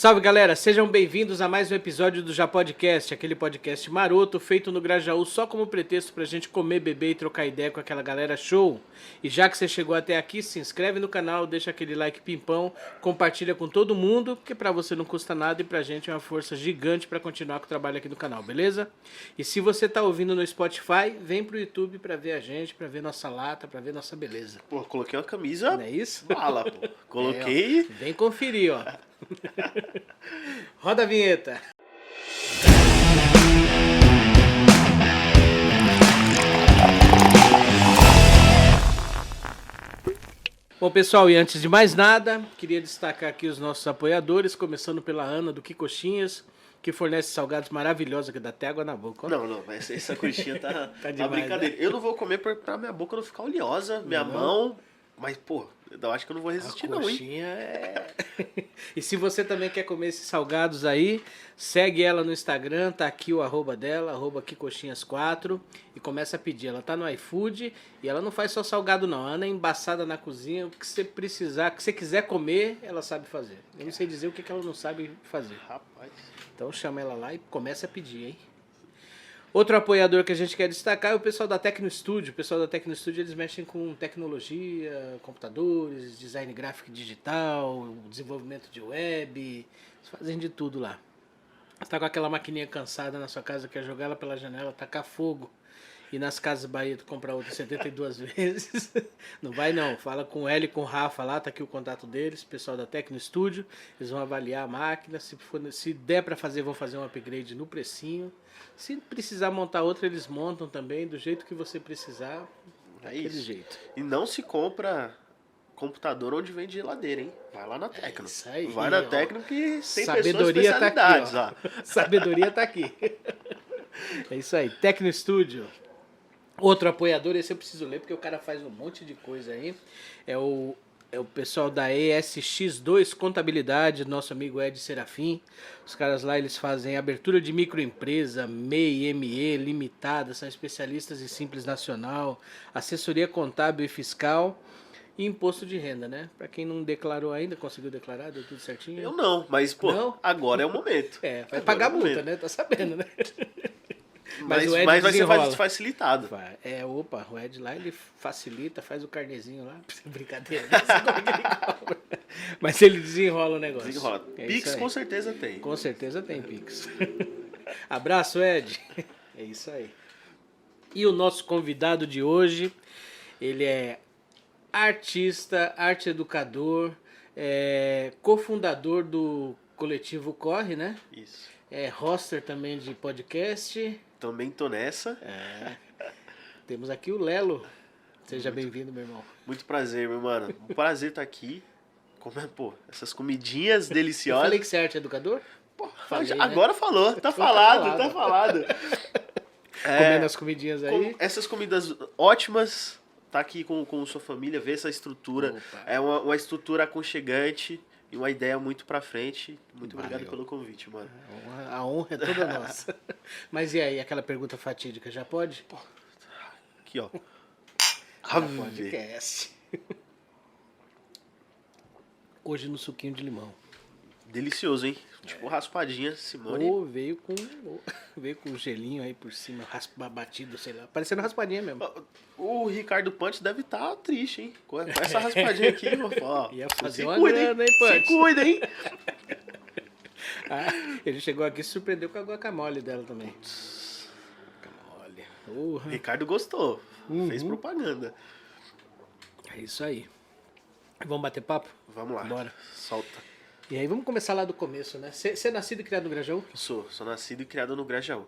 Salve galera, sejam bem-vindos a mais um episódio do Já Podcast, aquele podcast maroto feito no Grajaú só como pretexto pra gente comer, beber e trocar ideia com aquela galera show. E já que você chegou até aqui, se inscreve no canal, deixa aquele like pimpão, compartilha com todo mundo, porque pra você não custa nada e pra gente é uma força gigante pra continuar com o trabalho aqui no canal, beleza? E se você tá ouvindo no Spotify, vem pro YouTube pra ver a gente, pra ver nossa lata, pra ver nossa beleza. Pô, coloquei uma camisa Não é isso? bala, pô. Coloquei... Vem conferir, ó. Roda a vinheta. Bom, pessoal, e antes de mais nada, queria destacar aqui os nossos apoiadores, começando pela Ana do Que Coxinhas, que fornece salgados maravilhosos, que dá até água na boca. Ó. Não, mas essa coxinha tá, Tá demais, brincadeira. né? Eu não vou comer pra minha boca não ficar oleosa, minha mão... Mas, pô, eu acho que eu não vou resistir não, hein? Coxinha é... E se você também quer comer esses salgados aí, segue ela no Instagram, tá aqui o arroba dela, arroba @quecoxinhas4, e começa a pedir. Ela tá no iFood e ela não faz só salgado não, a Ana é embaçada na cozinha, o que você precisar, o que você quiser comer, ela sabe fazer. Eu não sei dizer o que ela não sabe fazer. Rapaz... Então chama ela lá e começa a pedir, hein? Outro apoiador que a gente quer destacar é o pessoal da Tecno Studio. O pessoal da Tecno Studio, eles mexem com tecnologia, computadores, design gráfico digital, desenvolvimento de web, eles fazem de tudo lá. Você tá com aquela maquininha cansada na sua casa, quer jogar ela pela janela, tacar fogo, e nas Casas Bahia tu compra outra 72 vezes. Não vai não, fala com o Hélio e com o Rafa lá, tá aqui o contato deles, pessoal da Tecno Studio, eles vão avaliar a máquina, se der pra fazer, vão fazer um upgrade no precinho. Se precisar montar outra, eles montam também, do jeito que você precisar, daquele jeito. E não se compra computador onde vende geladeira, hein? Vai lá na Tecno. Isso aí, Vai na ó. Tecno que tem Sabedoria pessoas tá aqui, especialidades, ó. Sabedoria tá aqui. É isso aí, Tecno Studio. Outro apoiador, esse eu preciso ler porque o cara faz um monte de coisa aí. É o pessoal da ESX2 Contabilidade, nosso amigo Ed Serafim. Os caras lá, eles fazem abertura de microempresa, MEI, ME, limitada, são especialistas em Simples Nacional, assessoria contábil e fiscal e imposto de renda, né? Pra quem não declarou ainda, conseguiu declarar, deu tudo certinho? Eu não, mas, pô, Não? agora é o momento. É, vai Agora pagar é o multa, momento. né? Tá sabendo, né? Mas o Ed vai ser desenrola. facilitado. O Ed lá, ele facilita, faz o carnezinho lá. Brincadeira, não sei como é que ele cobra. Mas ele desenrola o negócio. Desenrola. É Pix isso aí. com certeza tem. Com certeza tem Pix. Abraço, Ed. É isso aí. E o nosso convidado de hoje, ele é artista, arte educador, cofundador do coletivo Corre, né? Isso. É roster também de podcast. Também tô nessa. Temos aqui o Lelo. Seja bem-vindo, meu irmão. Muito prazer, meu mano. Um prazer estar aqui. Pô, essas comidinhas Eu deliciosas. falei que você é arte educador? Pô, Falei, né? agora falou. Tá Tá falado, falado. tá falado. Comendo as comidinhas aí. Essas comidas ótimas. Tá aqui com sua família, ver essa estrutura. Opa. É uma estrutura aconchegante e uma ideia muito pra frente. Muito Valeu. obrigado pelo convite, mano. A honra é toda nossa. Mas e aí, aquela pergunta fatídica, já pode? Aqui, ó. Podcast. Hoje no suquinho de limão. Delicioso, hein? Tipo raspadinha, Simone. Ou veio com gelinho aí por cima, batido, sei lá. Parecendo raspadinha mesmo. O Ricardo Punch deve estar triste, hein? Com essa raspadinha aqui, ó. Ia fazer se uma cuida, grana, hein, Se Punch? cuida, hein? Ele chegou aqui e se surpreendeu com a guacamole dela também. Guacamole. Urra. Ricardo gostou. Fez propaganda. É isso aí. Vamos bater papo? Vamos lá. Bora. Solta. E aí, vamos começar lá do começo, né? Você é nascido e criado no Grajaú? Sou nascido e criado no Grajaú.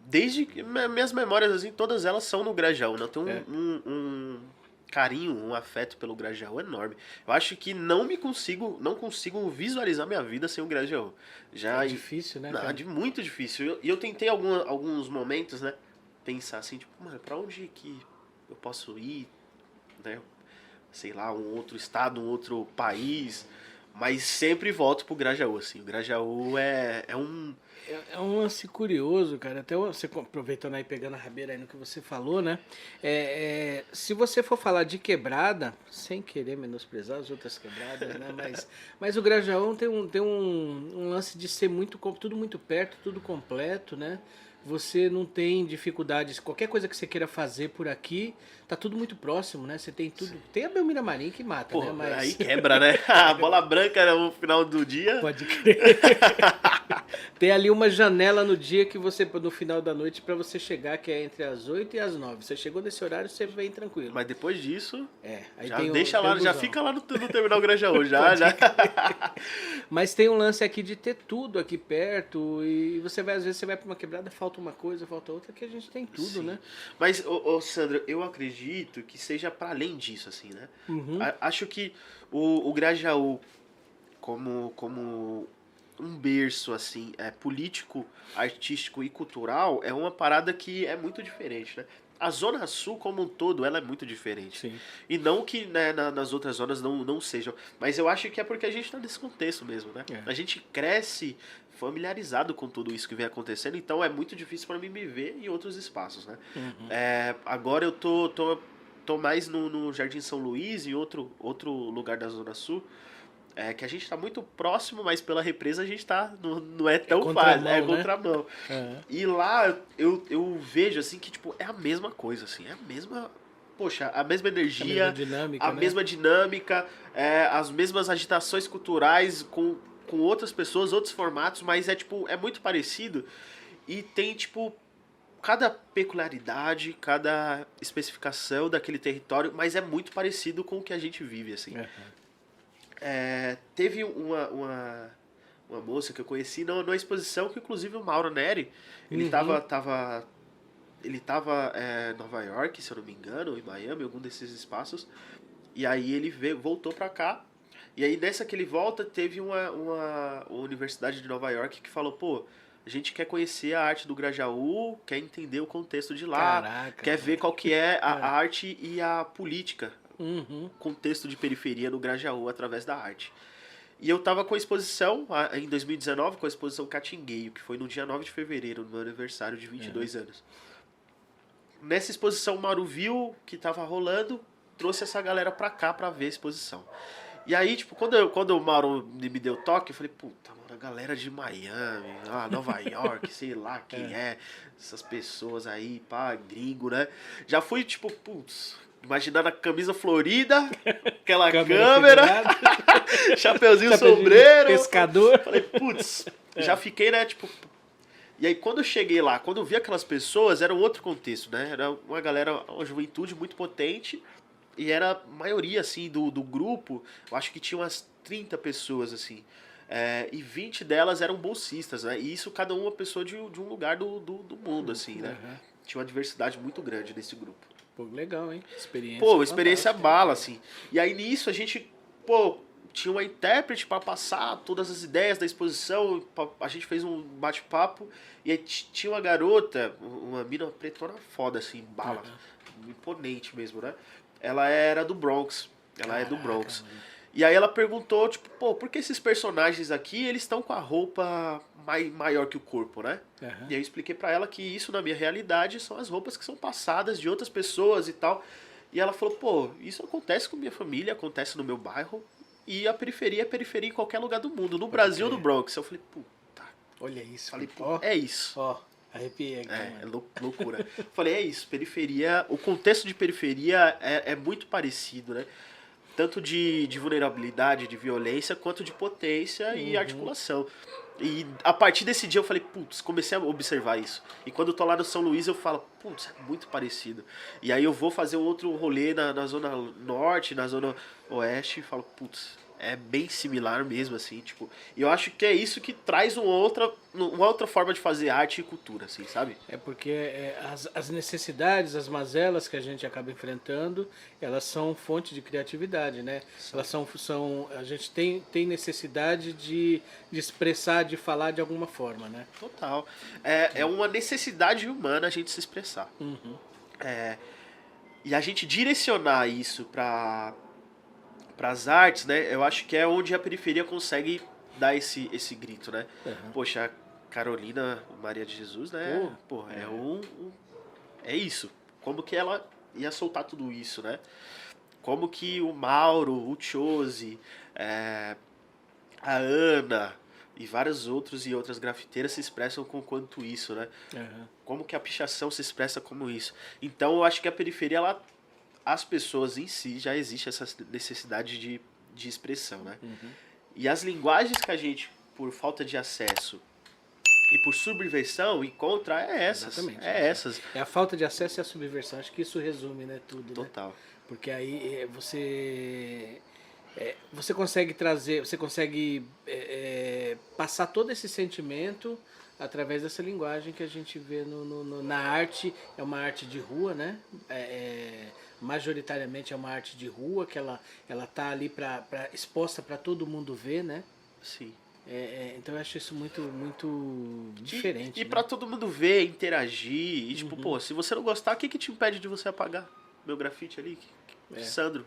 Desde que minhas memórias, assim, todas elas são no Grajaú, né? Eu tenho um carinho, um afeto pelo Grajaú enorme. Eu acho que não consigo visualizar minha vida sem o Grajaú. É difícil, né, cara? Muito difícil. E eu tentei alguns momentos, né? Pensar assim, tipo, mano, pra onde que eu posso ir, né? Sei lá, um outro estado, um outro país. Mas sempre volto pro Grajaú, assim. O Grajaú é um... É um lance curioso, cara. Até você aproveitando aí, pegando a rabeira aí no que você falou, né? Se você for falar de quebrada, sem querer menosprezar as outras quebradas, né? Mas o Grajaú tem um lance de ser tudo muito perto, tudo completo, né? Você não tem dificuldades. Qualquer coisa que você queira fazer por aqui, tá tudo muito próximo, né? Você tem tudo. Tem a Belmira Marim que mata, Pô, né? Mas aí quebra, né? A bola branca no final do dia. pode crer. Tem ali uma janela no dia que você, no final da noite, pra você chegar, que é entre as 8 e as 9. Você chegou nesse horário, você vem tranquilo. Mas depois disso, Aí já tem deixa tem lá, já busão. fica lá no terminal Grajaú, já. Mas tem um lance aqui de ter tudo aqui perto. E você vai, às vezes, você vai pra uma quebrada, falta uma coisa, falta outra, que a gente tem tudo, Sim. né? Mas, ô, Sandro, eu acredito que seja para além disso, assim, né? Acho que o Grajaú, como um berço, assim, político, artístico e cultural, é uma parada que é muito diferente, né? A Zona Sul, como um todo, ela é muito diferente. Sim. E não que, né, nas outras zonas não sejam. Mas eu acho que é porque a gente está nesse contexto mesmo, né? A gente cresce familiarizado com tudo isso que vem acontecendo, então é muito difícil para mim me ver em outros espaços, né? Agora eu tô mais no Jardim São Luís, em outro lugar da Zona Sul, que a gente tá muito próximo, mas pela represa a gente tá, não é tão fácil, é contramão. E lá eu vejo, assim, que, tipo, é a mesma coisa, assim, é a mesma... Poxa, a mesma energia, a mesma dinâmica, as mesmas agitações culturais com outras pessoas, outros formatos, mas é muito parecido e tem, tipo, cada peculiaridade, cada especificação daquele território, mas é muito parecido com o que a gente vive, assim. Teve uma moça que eu conheci numa exposição que, inclusive, o Mauro Neri, ele ele tava em Nova York, se eu não me engano, ou em Miami, algum desses espaços, e aí ele voltou pra cá, e aí nessa que ele volta, teve uma universidade de Nova York que falou, pô, a gente quer conhecer a arte do Grajaú, quer entender o contexto de lá, Caraca, quer ver qual que é a arte e a política, contexto de periferia no Grajaú através da arte. E eu tava com a exposição, em 2019, com a exposição Catingueio, que foi no dia 9 de fevereiro, no meu aniversário de 22 anos. Nessa exposição, o Mauro viu que tava rolando, trouxe essa galera pra cá pra ver a exposição. E aí, tipo, quando o Mauro me deu toque, eu falei, puta, mano, a galera de Miami, Nova York, sei lá quem essas pessoas aí, pá, gringo, né? Já fui, tipo, putz, imaginando a camisa florida, aquela câmera chapeuzinho, sombreiro. Pescador. Falei, putz, já fiquei, né, tipo... E aí, quando eu cheguei lá, quando eu vi aquelas pessoas, era um outro contexto, né? Era uma galera, uma juventude muito potente, e era a maioria, assim, do grupo, eu acho que tinha umas 30 pessoas, assim, e 20 delas eram bolsistas, né? E isso cada uma pessoa de um lugar do mundo, assim, né? Tinha uma diversidade muito grande nesse grupo. Pô, legal, hein? Experiência. Pô, experiência bala, assim. E aí, nisso, a gente, tinha uma intérprete para passar todas as ideias da exposição, a gente fez um bate-papo, e aí tinha uma garota, uma mina pretona foda, assim, bala, imponente mesmo, né? Ela era do Bronx, é do Bronx. Mano. E aí ela perguntou, tipo, por que esses personagens aqui, eles estão com a roupa maior que o corpo, né? E aí eu expliquei pra ela que isso, na minha realidade, são as roupas que são passadas de outras pessoas e tal. E ela falou, isso acontece com minha família, acontece no meu bairro, e a periferia é periferia em qualquer lugar do mundo, no Brasil, no Bronx. Eu falei, puta. Olha isso. Falei, é isso. Arrepiei aqui, mano. Loucura. Falei, é isso, periferia, o contexto de periferia é muito parecido, né? Tanto de vulnerabilidade, de violência, quanto de potência e articulação. E a partir desse dia eu falei, putz, comecei a observar isso. E quando eu tô lá no São Luís eu falo, putz, é muito parecido. E aí eu vou fazer um outro rolê na Zona Norte, na Zona Oeste e falo, putz, é bem similar mesmo, assim, tipo... E eu acho que é isso que traz uma outra forma de fazer arte e cultura, assim, sabe? É porque as necessidades, as mazelas que a gente acaba enfrentando, elas são fonte de criatividade, né? Elas são a gente tem necessidade de expressar, de falar de alguma forma, né? Total. É uma necessidade humana a gente se expressar. E a gente direcionar isso para as artes, né? Eu acho que é onde a periferia consegue dar esse grito, né? Uhum. Poxa, a Carolina Maria de Jesus, né? Pô, é isso. Como que ela ia soltar tudo isso, né? Como que o Mauro, o Chose, a Ana e vários outros e outras grafiteiras se expressam com quanto isso, né? Uhum. Como que a pichação se expressa como isso. Então eu acho que a periferia, as pessoas em si, já existe essa necessidade de expressão, né? Uhum. E as linguagens que a gente, por falta de acesso e por subversão, encontra Exatamente. essas. É a falta de acesso e a subversão. Acho que isso resume, né, tudo, né? Total. Porque aí você consegue trazer, você consegue passar todo esse sentimento através dessa linguagem que a gente vê na arte. É uma arte de rua, né? Majoritariamente é uma arte de rua, que ela tá ali exposta para todo mundo ver, né? Sim. Então eu acho isso muito diferente. E né? pra todo mundo ver, interagir. E tipo, pô, se você não gostar, o que te impede de você apagar meu grafite ali? Sandro.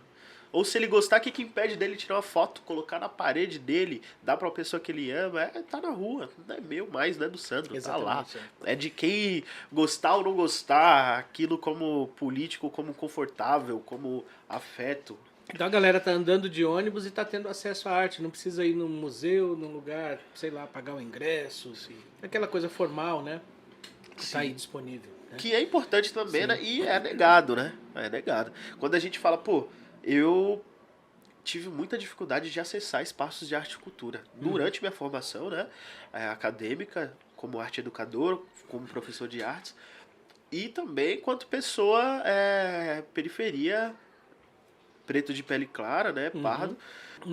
Ou se ele gostar, o que impede dele tirar uma foto, colocar na parede dele, dar pra uma pessoa que ele ama? Tá na rua, não é meu mais, não é do Sandro, Exatamente, tá lá. É de quem gostar ou não gostar, aquilo como político, como confortável, como afeto. Então a galera tá andando de ônibus e tá tendo acesso à arte, não precisa ir num museu, num lugar, sei lá, pagar o ingresso, aquela coisa formal, né? Que tá aí disponível. Né? Que é importante também, né? E é negado, né? É negado. Quando a gente fala, pô, eu tive muita dificuldade de acessar espaços de arte e cultura. Durante minha formação, né? Acadêmica, como arte educador, como professor de artes, e também enquanto pessoa periferia, preto de pele clara, né? Pardo.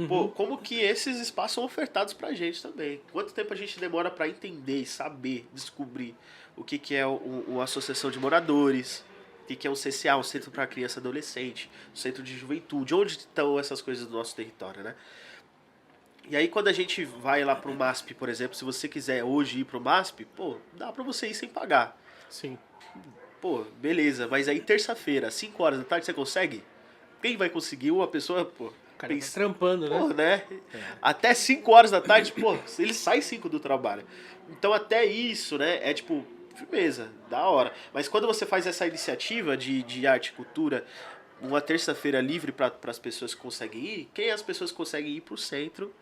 Pô, como que esses espaços são ofertados pra gente também? Quanto tempo a gente demora pra entender, saber, descobrir o que é uma associação de moradores, o que é um CCA, um Centro para Criança e Adolescente, um Centro de Juventude, onde estão essas coisas do nosso território, né? E aí quando a gente vai lá pro MASP, por exemplo, se você quiser hoje ir pro MASP, pô, dá pra você ir sem pagar. Sim. Pô, beleza, mas aí terça-feira, 5 horas da tarde, você consegue? Quem vai conseguir? Uma pessoa, pô, O cara tá trampando, né? pô, né? Até 5 horas da tarde, pô, ele sai 5 do trabalho. Então até isso, né, é tipo, firmeza, da hora. Mas quando você faz essa iniciativa de arte e cultura, uma terça-feira livre para as pessoas que conseguem ir, quem as pessoas conseguem ir pro centro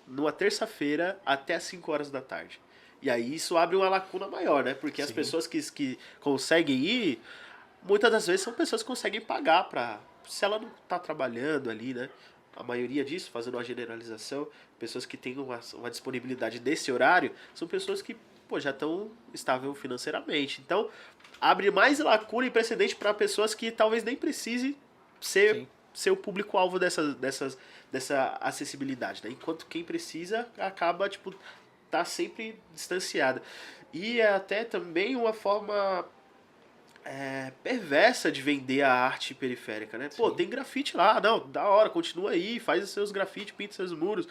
numa terça-feira até as 5 horas da tarde? E aí isso abre uma lacuna maior, né? Porque as pessoas que conseguem ir, muitas das vezes são pessoas que conseguem pagar pra. Se ela não tá trabalhando ali, né? A maioria disso, fazendo uma generalização, pessoas que têm uma disponibilidade desse horário, são pessoas que, pô, já estão estável financeiramente. Então, abre mais lacuna e precedente para pessoas que talvez nem precise ser o público-alvo dessa acessibilidade, né? Enquanto quem precisa acaba, tipo, tá sempre distanciada. E é até também uma forma perversa de vender a arte periférica, né? Pô, tem grafite lá, não, da hora, continua aí, faz os seus grafites, pinta seus muros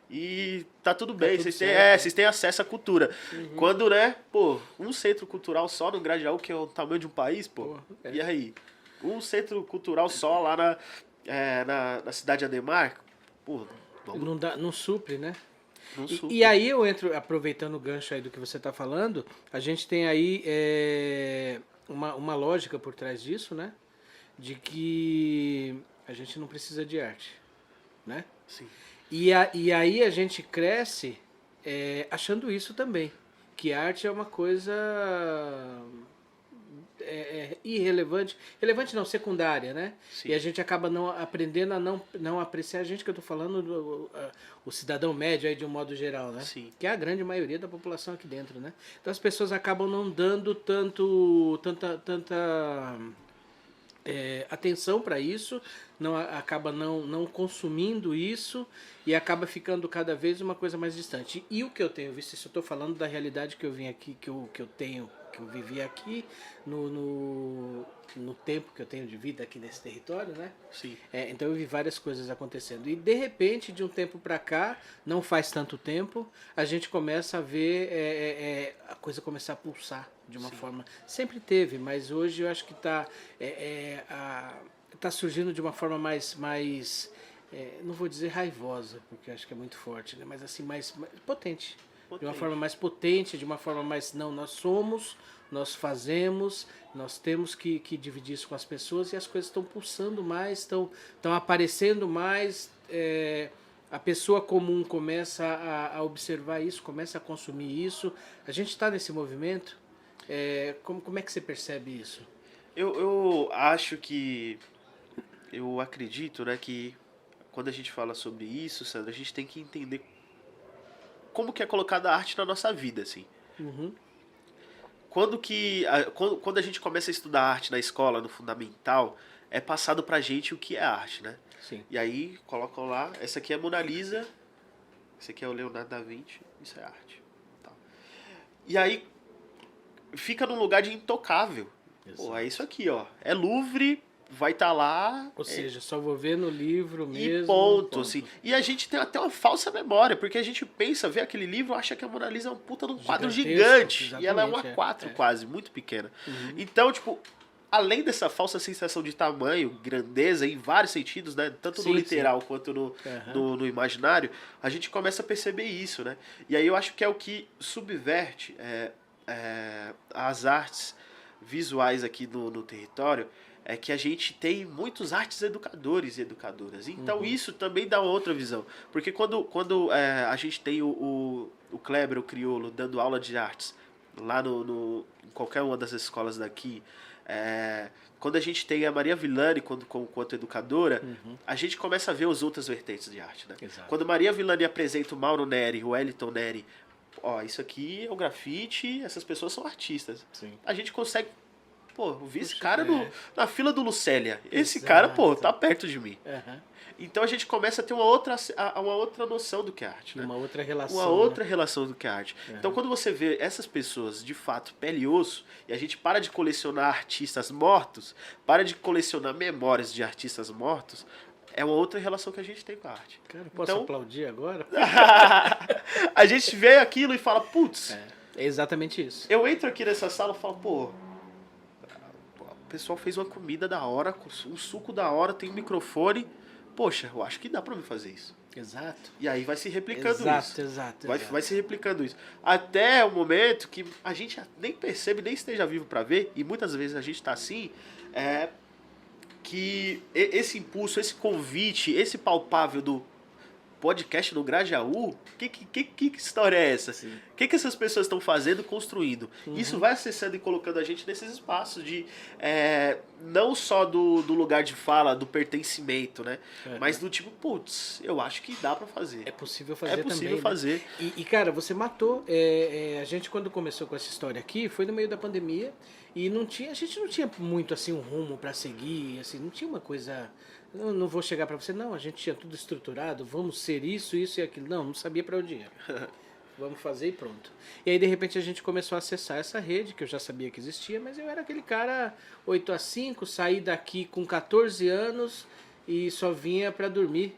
e tá tudo bem, vocês têm acesso à cultura. Quando, né, pô, um centro cultural só no Grajaú, que é o tamanho de um país, pô, e aí? Um centro cultural só lá na cidade de Ademar, pô, vamos... Não supre, né? Não E aí eu entro, aproveitando o gancho aí do que você está falando, a gente tem aí uma lógica por trás disso, né? De que a gente não precisa de arte, né? Sim. E aí a gente cresce achando isso também, que a arte é uma coisa irrelevante, relevante não, secundária, né? Sim. E a gente acaba não aprendendo a não apreciar a gente, que eu tô falando o cidadão médio aí de um modo geral, né? Sim. Que é a grande maioria da população aqui dentro, né? Então as pessoas acabam não dando tanta atenção para isso, acaba não consumindo isso e acaba ficando cada vez uma coisa mais distante. E o que eu tenho visto, isso eu estou falando da realidade que eu vim aqui, que eu vivi aqui no tempo que eu tenho de vida aqui nesse território, né? Sim. Então eu vi várias coisas acontecendo. E de repente, de um tempo para cá, não faz tanto tempo, a gente começa a ver a coisa começar a pulsar de uma forma. Sempre teve, mas hoje eu acho que está surgindo de uma forma mais não vou dizer raivosa, porque acho que é muito forte, né? Mas assim, mais potente. De uma Potente. forma mais potente, de uma forma mais, não, nós somos, nós fazemos, nós temos que dividir isso com as pessoas e as coisas estão pulsando mais, estão aparecendo mais, a pessoa comum começa a observar isso, começa a consumir isso. A gente está nesse movimento. Como é que você percebe isso? Eu acho que. Eu acredito, né, que quando a gente fala sobre isso, Sandra, a gente tem que entender como que é colocada a arte na nossa vida, assim. Uhum. Quando a gente começa a estudar arte na escola, no fundamental, é passado pra gente o que é arte, né? Sim. E aí colocam lá, essa aqui é a Mona Lisa, esse aqui é o Leonardo da Vinci, isso é arte. Tá. E aí fica num lugar de intocável. Pô, é isso aqui, ó. É Louvre, vai estar lá. Ou seja, só vou ver no livro mesmo. E ponto, assim. E a gente tem até uma falsa memória, porque a gente pensa, vê aquele livro, acha que a Mona Lisa é um puta de um quadro gigante. E ela é uma A4 quase, muito pequena. Uhum. Então, tipo, além dessa falsa sensação de tamanho, grandeza, em vários sentidos, né? Tanto no literal quanto no imaginário, a gente começa a perceber isso, né? E aí eu acho que é o que subverte as artes visuais aqui no território, é que a gente tem muitos artes educadores e educadoras. Então isso também dá outra visão. Porque quando a gente tem o Kleber, o crioulo, dando aula de artes lá em qualquer uma das escolas daqui, quando a gente tem a Maria Villani quanto educadora, a gente começa a ver as outras vertentes de arte. Né? Quando Maria Villani apresenta o Mauro Neri, o Wellington Neri, ó, isso aqui é o grafite, essas pessoas são artistas. Sim. A gente consegue... Pô, eu vi esse cara na fila do Lucélia. Esse cara, pô, tá perto de mim. Uhum. Então a gente começa a ter uma outra noção do que é arte. Né? Uma outra relação. Uma outra relação do que é arte. Uhum. Então quando você vê essas pessoas, de fato, pele e osso, e a gente para de colecionar artistas mortos, para de colecionar memórias de artistas mortos, é uma outra relação que a gente tem com a arte. Cara, posso aplaudir agora? A gente vê aquilo e fala, putz... É exatamente isso. Eu entro aqui nessa sala e falo, pô... O pessoal fez uma comida da hora, um suco da hora, tem um microfone. Poxa, eu acho que dá pra mim fazer isso. Exato. E aí vai se replicando isso. Exato. Vai se replicando isso. Até o momento que a gente nem percebe, nem esteja vivo pra ver, e muitas vezes a gente tá assim, que esse impulso, esse convite, esse palpável do podcast no Grajaú, que história é essa? O que essas pessoas estão fazendo, construindo? Isso vai acessando e colocando a gente nesses espaços de não só do lugar de fala, do pertencimento, né? Mas do tipo, putz, eu acho que dá pra fazer. É possível fazer também. É possível fazer. Né? E, cara, você matou. A gente, quando começou com essa história aqui, foi no meio da pandemia e a gente não tinha muito assim um rumo pra seguir, assim, não tinha uma coisa... Não vou chegar pra você, não, a gente tinha tudo estruturado, vamos ser isso e aquilo. Não sabia pra onde ia. Vamos fazer e pronto. E aí, de repente, a gente começou a acessar essa rede, que eu já sabia que existia, mas eu era aquele cara 8-5, saí daqui com 14 anos e só vinha pra dormir,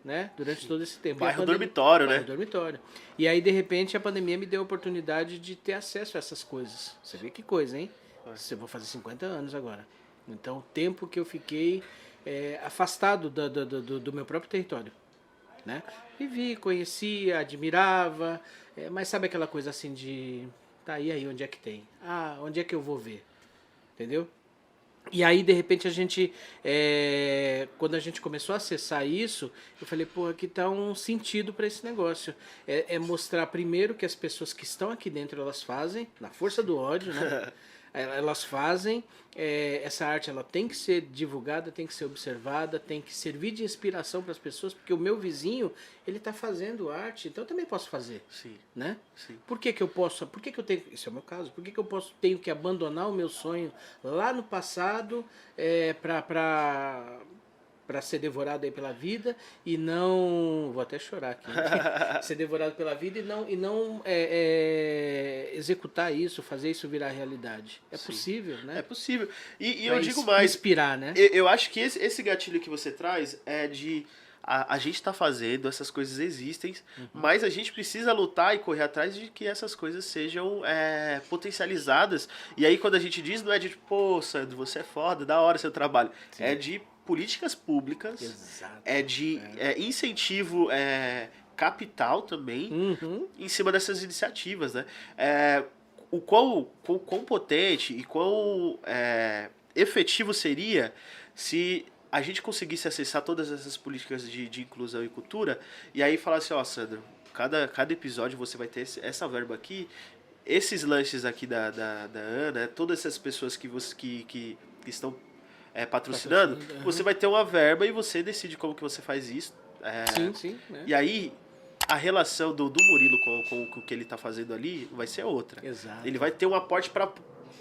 né? Durante todo esse tempo. Bairro dormitório, né? Bairro dormitório. E aí, de repente, a pandemia me deu a oportunidade de ter acesso a essas coisas. Você vê que coisa, hein? Eu vou fazer 50 anos agora. Então, o tempo que eu fiquei... afastado do meu próprio território, né? Vivi, conhecia, admirava, mas sabe aquela coisa assim de... Tá, e aí, onde é que tem? Ah, onde é que eu vou ver? Entendeu? E aí, de repente, a gente... quando a gente começou a acessar isso, eu falei, pô, aqui tá um sentido para esse negócio. É mostrar primeiro que as pessoas que estão aqui dentro, elas fazem, na força do ódio, né? Elas fazem, essa arte ela tem que ser divulgada, tem que ser observada, tem que servir de inspiração para as pessoas, porque o meu vizinho, ele está fazendo arte, então eu também posso fazer. Sim. Né? Sim. Por que eu tenho, esse é o meu caso, por que eu tenho que abandonar o meu sonho lá no passado para ser devorado aí pela vida e não... Vou até chorar aqui. Ser devorado pela vida e não executar isso, fazer isso virar realidade. É Sim. possível, né? É possível. E eu digo mais... Inspirar, né? Eu acho que esse gatilho que você traz é de... A gente está fazendo, essas coisas existem, mas a gente precisa lutar e correr atrás de que essas coisas sejam potencializadas. E aí quando a gente diz, não é de, pô, Sandro, você é foda, da hora seu trabalho. Sim. É de políticas públicas, Exato. incentivo capital também em cima dessas iniciativas, né? O quão potente e quão efetivo seria se a gente conseguisse acessar todas essas políticas de inclusão e cultura e aí falasse, ó, Sandro, cada episódio você vai ter essa verba aqui, esses lanches aqui da Ana, todas essas pessoas que estão patrocinando, você vai ter uma verba e você decide como que você faz isso. Sim. Né? E aí, a relação do Murilo com o que ele está fazendo ali vai ser outra. Exato. Ele vai ter um aporte para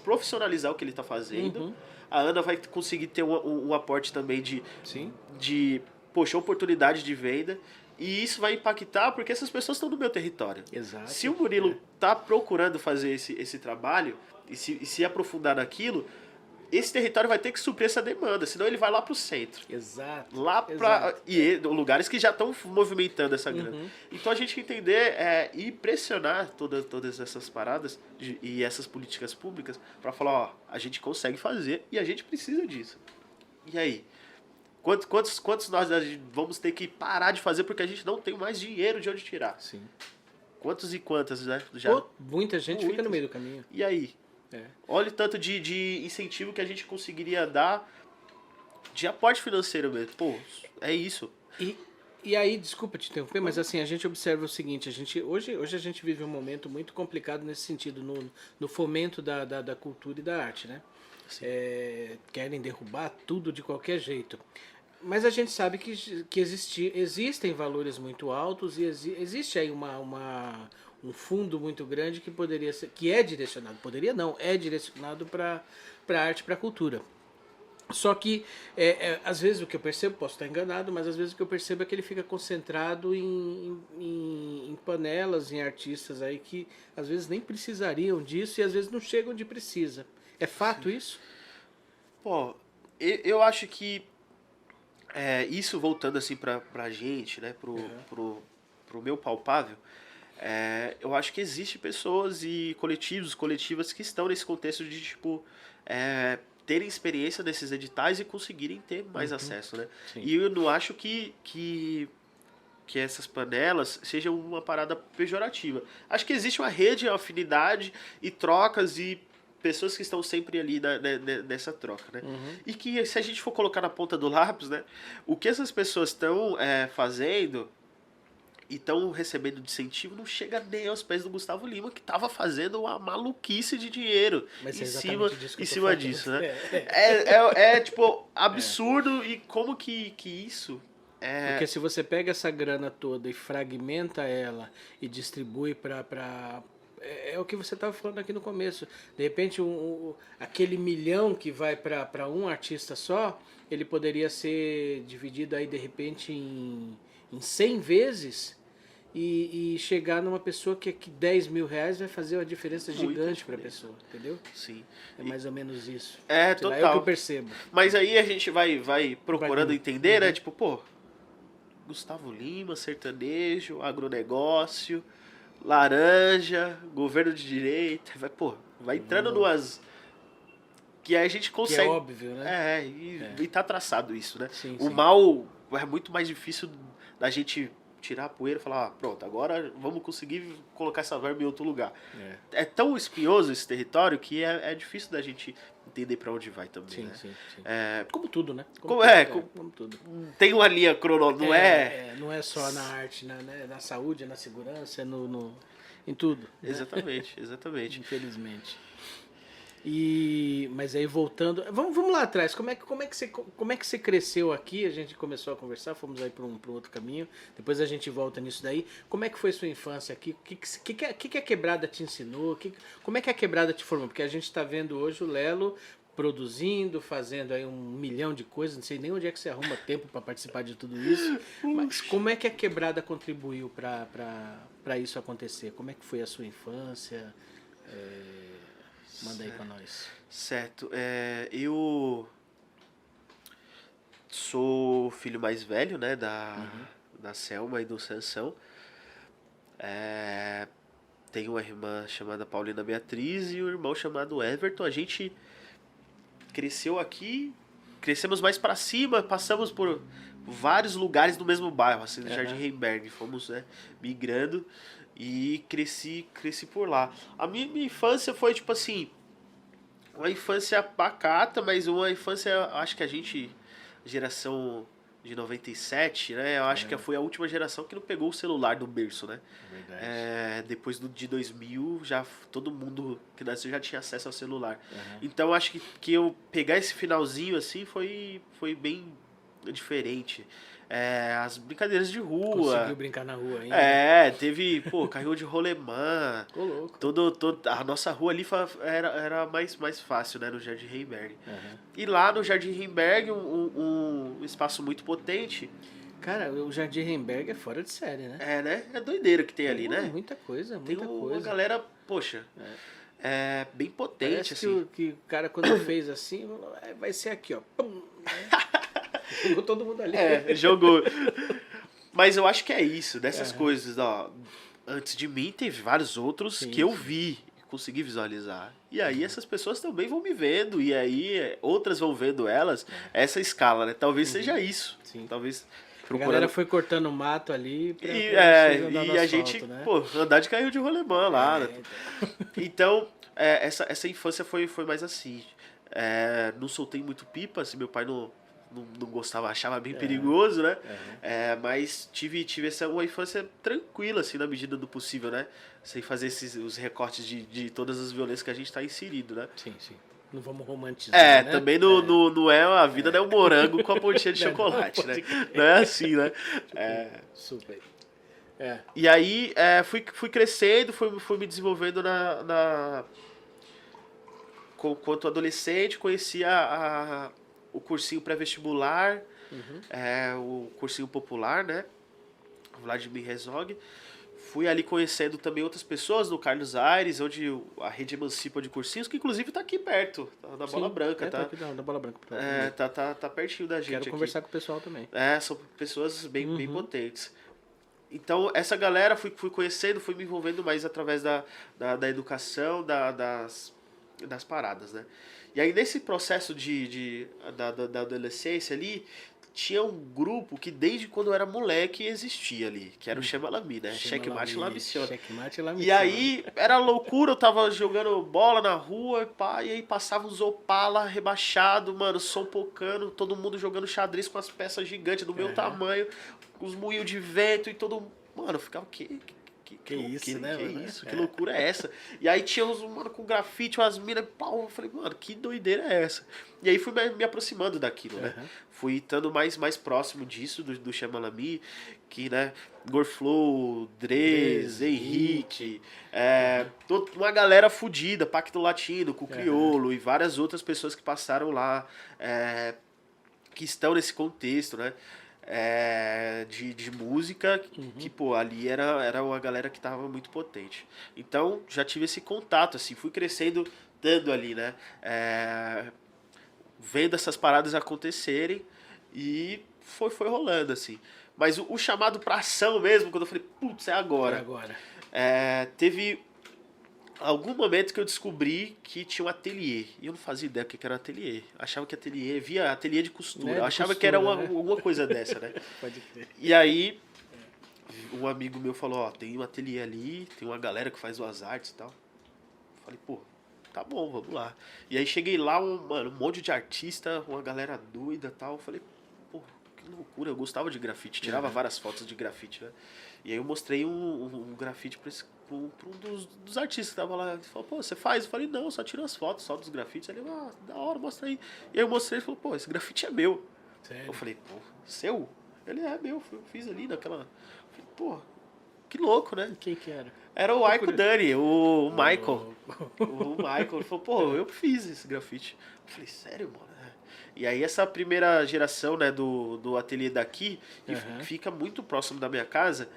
profissionalizar o que ele está fazendo. A Ana vai conseguir ter um aporte também de oportunidade de venda. E isso vai impactar porque essas pessoas estão no meu território. Exato. Se o Murilo está procurando fazer esse trabalho e se aprofundar naquilo, esse território vai ter que suprir essa demanda, senão ele vai lá pro centro. Exato. Lá para lugares que já estão movimentando essa grana. Então a gente entender e pressionar todas essas paradas e essas políticas públicas para falar, ó, a gente consegue fazer e a gente precisa disso. E aí? Quantos nós vamos ter que parar de fazer porque a gente não tem mais dinheiro de onde tirar? Sim. Quantos e quantas, né? Muita gente fica no meio do caminho. E aí? Olha o tanto de incentivo que a gente conseguiria dar de aporte financeiro mesmo. Pô, é isso. E aí, desculpa te interromper, mas assim, a gente observa o seguinte, hoje a gente vive um momento muito complicado nesse sentido, no fomento da cultura e da arte, né? Querem derrubar tudo de qualquer jeito. Mas a gente sabe que existem valores muito altos e existe aí um fundo muito grande que poderia ser, que é direcionado, é direcionado para a arte, para a cultura. Só que, às vezes o que eu percebo, posso estar enganado, mas às vezes o que eu percebo é que ele fica concentrado em panelas, em artistas aí que às vezes nem precisariam disso e às vezes não chegam onde precisa. É fato isso? Pô, eu acho que isso voltando assim pra gente, né, pro meu palpável, eu acho que existe pessoas e coletivas que estão nesse contexto de, tipo, terem experiência nesses editais e conseguirem ter mais acesso, né? Sim. E eu não acho que essas panelas sejam uma parada pejorativa. Acho que existe uma rede, afinidade e trocas e pessoas que estão sempre ali nessa troca, né? E que se a gente for colocar na ponta do lápis, né, o que essas pessoas estão fazendo e estão recebendo de incentivo não chega nem aos pés do Gustavo Lima, que estava fazendo uma maluquice de dinheiro em cima disso, né? Tipo absurdo e como que isso Porque se você pega essa grana toda e fragmenta ela e distribui para é o que você estava falando aqui no começo. De repente, aquele milhão que vai para um artista só, ele poderia ser dividido aí de repente em 100 vezes e chegar numa pessoa que 10 mil reais vai fazer uma diferença gigante para a pessoa, entendeu? Sim. É mais ou menos isso. Total. É o que eu percebo. Mas aí a gente vai procurando entender, né? Tipo, pô, Gustavo Lima, sertanejo, agronegócio, laranja, governo de direita, vai entrando numas que aí a gente consegue. Que é óbvio, né? E tá traçado isso, né? Sim, o mal é muito mais difícil da gente tirar a poeira e falar, pronto, agora vamos conseguir colocar essa verba em outro lugar. É tão espinhoso esse território que é difícil da gente entender para onde vai também, né? Sim. Como tudo, né? Como tudo. Tem uma linha cronológica, não é só na arte, na saúde, na segurança, em tudo. Exatamente, né? Exatamente. Infelizmente. Mas aí voltando, vamos lá atrás. Como é que você cresceu aqui? A gente começou a conversar, fomos aí para um outro caminho. Depois a gente volta nisso daí. Como é que foi sua infância aqui? O que a quebrada te ensinou? Como é que a quebrada te formou? Porque a gente está vendo hoje o Lelo produzindo, fazendo aí 1 milhão de coisas. Não sei nem onde é que você arruma tempo para participar de tudo isso. Mas como é que a quebrada contribuiu para isso acontecer? Como é que foi a sua infância? Manda aí pra nós. Certo. Eu sou o filho mais velho, né, da Selma e do Sansão. Tenho uma irmã chamada Paulina Beatriz e um irmão chamado Everton. A gente cresceu aqui crescemos mais pra cima, passamos por vários lugares no mesmo bairro, assim, no Jardim Heimberg. Fomos, né, migrando e cresci por lá. A minha infância foi, tipo assim, uma infância pacata, mas uma infância, acho que a gente, geração de 97, né? Eu acho que foi a última geração que não pegou o celular do berço, né? Verdade. Depois de 2000, já todo mundo que nasceu já tinha acesso ao celular. Então acho que eu pegar esse finalzinho assim foi bem diferente. As brincadeiras de rua. Conseguiu brincar na rua ainda. Teve, pô, carrinho de rolemã. Ô, louco. A nossa rua ali era mais fácil, né, no Jardim Heimberg. E lá no Jardim Heimberg, um espaço muito potente. Cara, o Jardim Heimberg é fora de série, né? Né? É doideira que tem ali, né? Muita coisa, Tem muita uma coisa. galera, poxa, bem potente, Parece assim. que o cara, quando fez assim, falou, vai ser aqui, ó. Pum, jogou todo mundo ali. Jogou. Mas eu acho que é isso, dessas coisas, ó. Antes de mim, teve vários outros que eu vi, consegui visualizar. E aí essas pessoas também vão me vendo, e aí outras vão vendo elas, essa escala, né? Talvez seja isso. Sim. Talvez A galera foi cortando mato ali pra vocês andar no e a asfalto, gente, né? pô, andar de carrinho de rolemã lá, né? Então, essa infância foi mais assim. Não soltei muito pipa, assim, meu pai não gostava, achava bem perigoso, né? Mas tive uma infância tranquila, assim, na medida do possível, né? Sem fazer os recortes de todas as violências que a gente tá inserido, né? Sim. Não vamos romantizar, né? Também não é a vida, não é um morango com a pontinha de chocolate, né? Não é assim, né? Super. E aí, fui crescendo, fui me desenvolvendo quanto adolescente, conheci o cursinho pré-vestibular, o cursinho popular, né? Vladimir Herzog. Fui ali conhecendo também outras pessoas no Carlos Aires, onde a rede emancipa de cursinhos, que inclusive tá aqui perto, tá na Bola Branca, tá? Tá aqui da Bola Branca. Tá pertinho da gente. Quero aqui. conversar com o pessoal também. São pessoas bem potentes. Então, essa galera fui conhecendo, fui me envolvendo mais através da educação, das paradas, né? E aí, nesse processo da adolescência ali, tinha um grupo que desde quando eu era moleque existia ali, que era o Chama Lami, né? Checkmate La Mission. E aí, era loucura, eu tava jogando bola na rua, e aí passava uns Opala rebaixado, mano, som pocando, todo mundo jogando xadrez com as peças gigantes do meu tamanho, os moinhos de vento e todo... Mano, eu ficava, que isso, né? Que isso? Que loucura é essa? E aí tinha uns, mano, com grafite, umas minas, pau, eu falei, mano, que doideira é essa? E aí fui me aproximando daquilo, né? Fui estando mais próximo disso, do Chama Lami, que, né, Gorflow, Drez, Henrique, uma galera fudida, Pacto Latino, com o Criolo e várias outras pessoas que passaram lá, que estão nesse contexto, né? De música, que, pô, ali era uma galera que tava muito potente. Então, já tive esse contato, assim, fui crescendo dando ali, né? Vendo essas paradas acontecerem e foi rolando, assim. Mas o chamado pra ação mesmo, quando eu falei, putz, é agora. Teve algum momento que eu descobri que tinha um ateliê. E eu não fazia ideia do que era um ateliê. Achava que ateliê, via ateliê de costura. Eu achava que era alguma coisa dessa, né? Pode crer. E aí, um amigo meu falou, ó, tem um ateliê ali, tem uma galera que faz umas artes e tal. Falei, pô, tá bom, vamos lá. E aí cheguei lá, um monte de artista, uma galera doida e tal. Falei, pô, que loucura, eu gostava de grafite, tirava várias fotos de grafite, né? E aí eu mostrei um grafite pra um dos artistas que tava lá. Ele falou, pô, você faz? Eu falei, não, eu só tiro as fotos só dos grafites. Ele, da hora, mostra aí. E aí eu mostrei, ele falou, pô, esse grafite é meu. Sério? Eu falei, pô, seu? Ele é meu, eu fiz ali naquela... Eu falei, pô, que louco, né? Quem que era? Era o Aiko Dani, o Michael. O Michael, ele falou, pô, eu fiz esse grafite. Eu falei, sério, mano? E aí essa primeira geração, né, do ateliê daqui, que fica muito próximo da minha casa,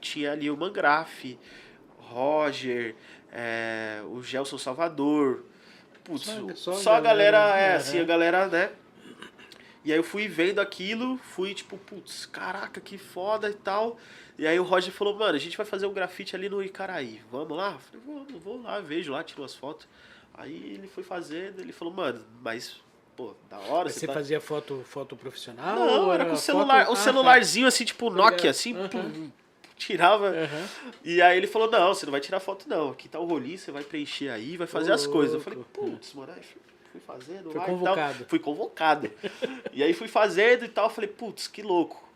tinha ali o Mangraf, Roger, o Gelson Salvador, putz, só a galera, assim, a galera, né? E aí eu fui vendo aquilo, fui tipo, putz, caraca, que foda e tal. E aí o Roger falou, mano, a gente vai fazer um grafite ali no Icaraí, vamos lá? Eu falei, vou lá, vejo lá, tiro as fotos. Aí ele foi fazendo, ele falou, mano, mas pô, da hora. Mas você fazia foto profissional? Não, era com celular, um celularzinho assim, tipo Nokia, assim, pum, tirava. E aí ele falou, não, você não vai tirar foto não, aqui tá o rolinho, você vai preencher aí, vai fazer as coisas. Eu falei, putz, mano, aí fui fazendo foi lá convocado. E tal. Fui convocado. E aí fui fazendo e tal, falei, putz, que louco.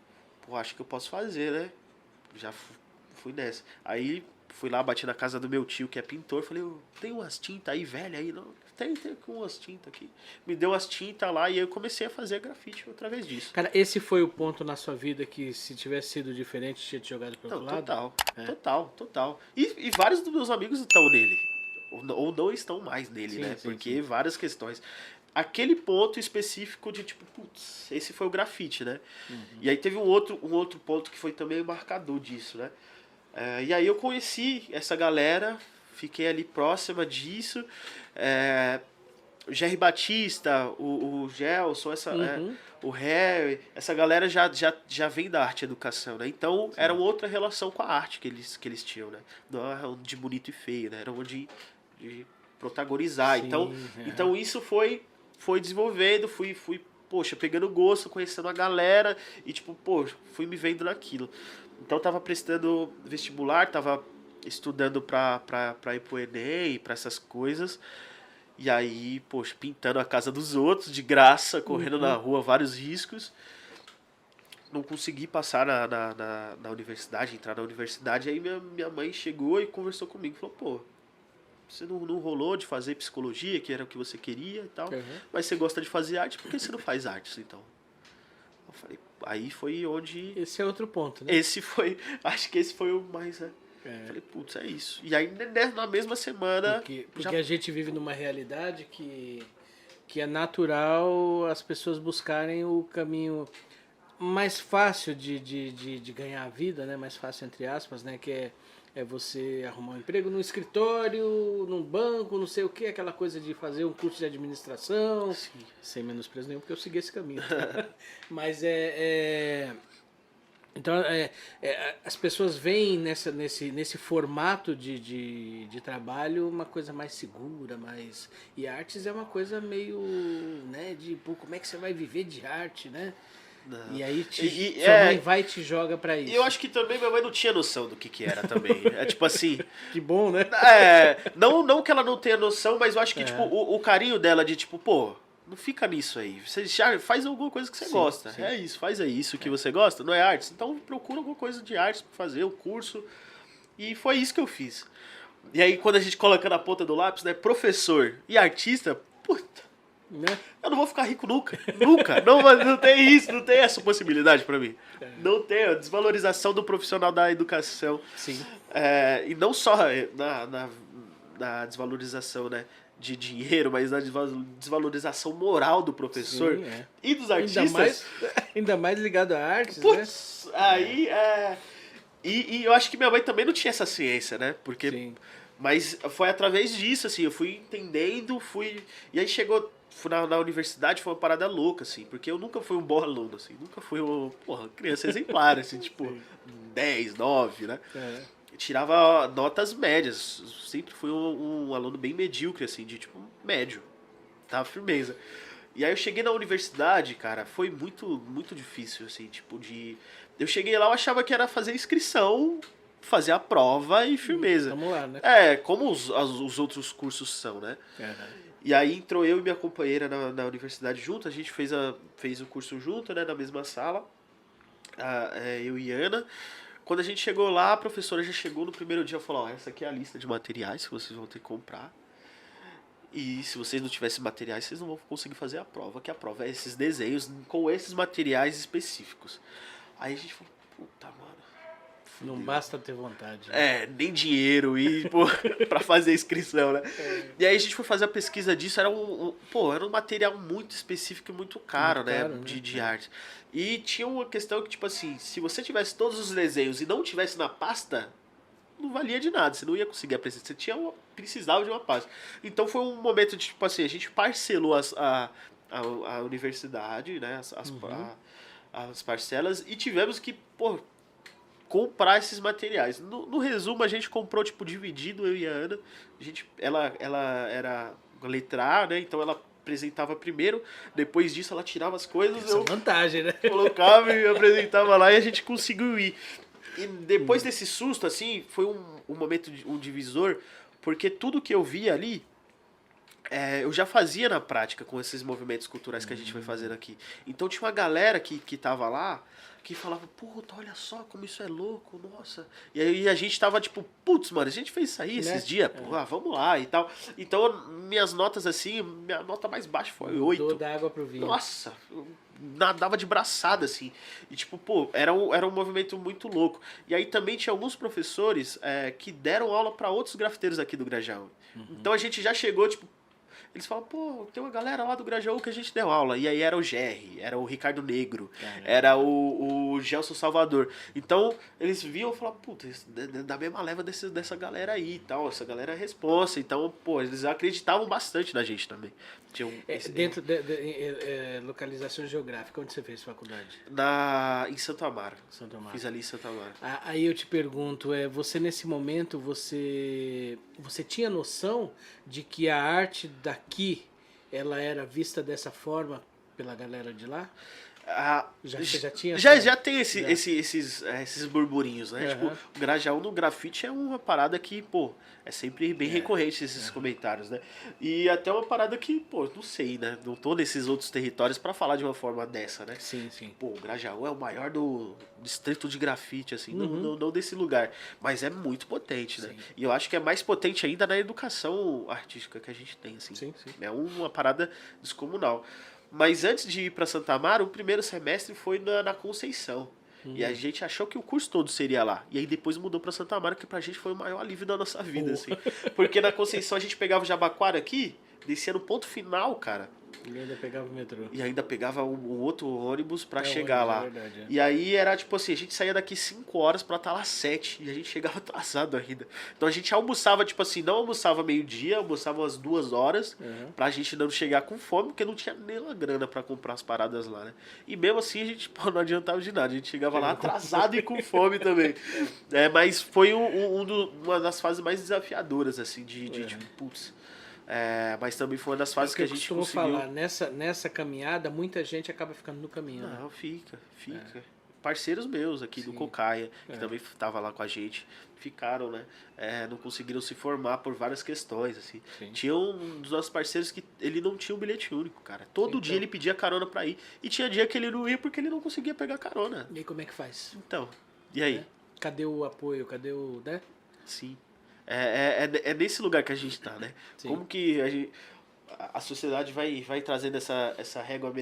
Pô, acho que eu posso fazer, né? Já fui nessa. Aí fui lá, bati na casa do meu tio, que é pintor, falei, tem umas tintas aí, velha aí? Não, tem umas tintas aqui. Me deu umas tintas lá e eu comecei a fazer grafite através disso. Cara, esse foi o ponto na sua vida que, se tivesse sido diferente, tinha te jogado pro outro lado? Total. E vários dos meus amigos estão nele. Ou não estão mais nele, sim, né? Sim, porque várias questões. Aquele ponto específico de tipo, putz, esse foi o grafite, né? E aí teve um outro ponto que foi também marcador disso, né? E aí eu conheci essa galera, fiquei ali próxima disso. O Jerry Batista, o Gelson, o Harry, essa galera já vem da arte e educação, né? Então era uma outra relação com a arte que eles tinham, né? Não era de bonito e feio, né? Era uma de protagonizar. Sim, então isso foi desenvolvendo, fui poxa, pegando gosto, conhecendo a galera e tipo, poxa, fui me vendo naquilo. Então eu tava prestando vestibular, tava estudando pra ir pro Enem, pra essas coisas. E aí, poxa, pintando a casa dos outros, de graça, correndo na rua, vários riscos. Não consegui passar na universidade, entrar na universidade. Aí minha mãe chegou e conversou comigo. Falou, pô, você não rolou de fazer psicologia, que era o que você queria e tal. Mas você gosta de fazer arte, por que você não faz artes, então? Eu falei, aí foi onde... Esse é outro ponto, né? Acho que esse foi o mais... Falei, putz, é isso. E aí, na mesma semana... Porque a gente vive numa realidade que é natural as pessoas buscarem o caminho mais fácil de ganhar a vida, né? Mais fácil, entre aspas, né? Que é você arrumar um emprego num escritório, num banco, não sei o que, aquela coisa de fazer um curso de administração. Sim. Sem menosprezo nenhum, porque eu segui esse caminho. Mas então, as pessoas veem nesse formato de trabalho uma coisa mais segura, e artes é uma coisa meio, né, pô, como é que você vai viver de arte, né? Não. E aí sua mãe vai e te joga pra isso. Eu acho que também minha mãe não tinha noção do que era também. É tipo assim... Que bom, né? Não que ela não tenha noção, mas eu acho que tipo, o carinho dela de tipo, pô... Não fica nisso aí. Você já faz alguma coisa que você gosta. Sim. É isso, faz aí isso que você gosta. Não é artes? Então procura alguma coisa de artes pra fazer, um curso. E foi isso que eu fiz. E aí quando a gente coloca na ponta do lápis, né? Professor e artista, puta. Né? Eu não vou ficar rico nunca. Nunca. Não tem isso, não tem essa possibilidade pra mim. Não tem a desvalorização do profissional da educação. Sim. E não só na desvalorização, né? De dinheiro, mas na desvalorização moral do professor. Sim, e dos artistas. Ainda mais ligado à arte, putz, né? Aí e eu acho que minha mãe também não tinha essa ciência, né? Porque, sim. Mas foi através disso, assim, eu fui entendendo, e aí fui na universidade, foi uma parada louca, assim, porque eu nunca fui um bom aluno, assim, nunca fui uma criança exemplar, assim, tipo, 10, 9, né? Tirava notas médias. Sempre fui um aluno bem medíocre, assim, de tipo, médio. Tava firmeza. E aí eu cheguei na universidade, cara, foi muito, muito difícil, assim, tipo, eu cheguei lá, eu achava que era fazer inscrição, fazer a prova e firmeza. Vamos lá, né? Como os outros cursos são, né? E aí entrou eu e minha companheira na universidade junto, a gente fez o curso junto, né, na mesma sala. Eu e Ana. Quando a gente chegou lá, a professora já chegou no primeiro dia e falou, essa aqui é a lista de materiais que vocês vão ter que comprar. E se vocês não tivessem materiais, vocês não vão conseguir fazer a prova, que a prova é esses desenhos com esses materiais específicos. Aí a gente falou, puta, mano. Não basta ter vontade. Né? Nem dinheiro pra fazer a inscrição, né? E aí a gente foi fazer a pesquisa disso, era um material muito específico e muito caro, né? De arte. E tinha uma questão que, tipo assim, se você tivesse todos os desenhos e não tivesse na pasta, não valia de nada, você não ia conseguir apreciar, você precisava de uma pasta. Então foi um momento de, tipo assim, a gente parcelou a universidade, né? As parcelas, e tivemos que, comprar esses materiais. No resumo, a gente comprou, tipo, dividido, eu e a Ana. Ela era letra A, né? Então ela apresentava primeiro, depois disso ela tirava as coisas, Essa eu vantagem, né? colocava e apresentava lá e a gente conseguiu ir. E depois desse susto, assim, foi um momento, um divisor, porque tudo que eu vi ali, eu já fazia na prática com esses movimentos culturais que a gente foi fazendo aqui. Então tinha uma galera que tava lá que falava, puta, olha só como isso é louco, nossa. E aí a gente tava tipo, putz, mano, a gente fez isso aí esses dias, pô, vamos lá e tal. Então minhas notas assim, minha nota mais baixa foi 8. Da água pro vinho. Nossa, eu nadava de braçada, assim. E tipo, pô, era um movimento muito louco. E aí também tinha alguns professores que deram aula para outros grafiteiros aqui do Grajaú. Então a gente já chegou, tipo, eles falam, pô, tem uma galera lá do Grajaú que a gente deu aula. E aí era o Jerry, era o Ricardo Negro, era o Gelson Salvador. Então eles viam e falavam, puta, da mesma leva dessa galera aí e tal. Essa galera é responsa. Então, pô, eles acreditavam bastante na gente também. Dentro localização geográfica, onde você fez faculdade? Em Santo Amaro. Santo Amaro. Fiz ali em Santo Amaro. Aí eu te pergunto, você nesse momento, você tinha noção de que a arte daqui, ela era vista dessa forma pela galera de lá? Você já tinha? Já tem esses burburinhos, né? Tipo, o Grajaú no grafite é uma parada que, pô, é sempre bem recorrente esses comentários, né? E até uma parada que, pô, não sei, né? Não tô nesses outros territórios pra falar de uma forma dessa, né? Sim, sim. Pô, o Grajaú é o maior do distrito de grafite, assim, não desse lugar. Mas é muito potente, né? E eu acho que é mais potente ainda na educação artística que a gente tem, assim. Sim, sim. É uma parada descomunal. Mas antes de ir para Santa Amaro, o primeiro semestre foi na Conceição. E a gente achou que o curso todo seria lá. E aí depois mudou para Santa Amaro, que pra gente foi o maior alívio da nossa vida, assim. Porque na Conceição a gente pegava o Jabaquara aqui, descia no ponto final, cara. E ainda pegava o metrô. E ainda pegava um outro ônibus pra chegar lá. É verdade, E aí era tipo assim, a gente saía daqui 5 horas pra estar lá 7. E a gente chegava atrasado ainda. Então a gente almoçava, tipo assim, não almoçava meio-dia, almoçava umas 2 horas. Pra gente não chegar com fome, porque não tinha nem uma grana pra comprar as paradas lá, né? E mesmo assim a gente pô, não adiantava de nada. A gente chegava lá atrasado e com fome também. Mas foi uma das fases mais desafiadoras, assim, tipo, putz. Mas também foi uma das fases que a gente conseguiu... falar, nessa caminhada, muita gente acaba ficando no caminho. Não, né? Fica. Parceiros meus aqui do Cocaia, que também estavam lá com a gente, ficaram, né? Não conseguiram se formar por várias questões, assim. Tinha um dos nossos parceiros que ele não tinha um bilhete único, cara. Todo dia ele pedia carona pra ir. E tinha dia que ele não ia porque ele não conseguia pegar carona. E aí como é que faz? Então, e aí? Cadê o apoio? Cadê o... né? Sim. É nesse lugar que a gente tá, né? Sim. Como que a sociedade vai trazendo essa régua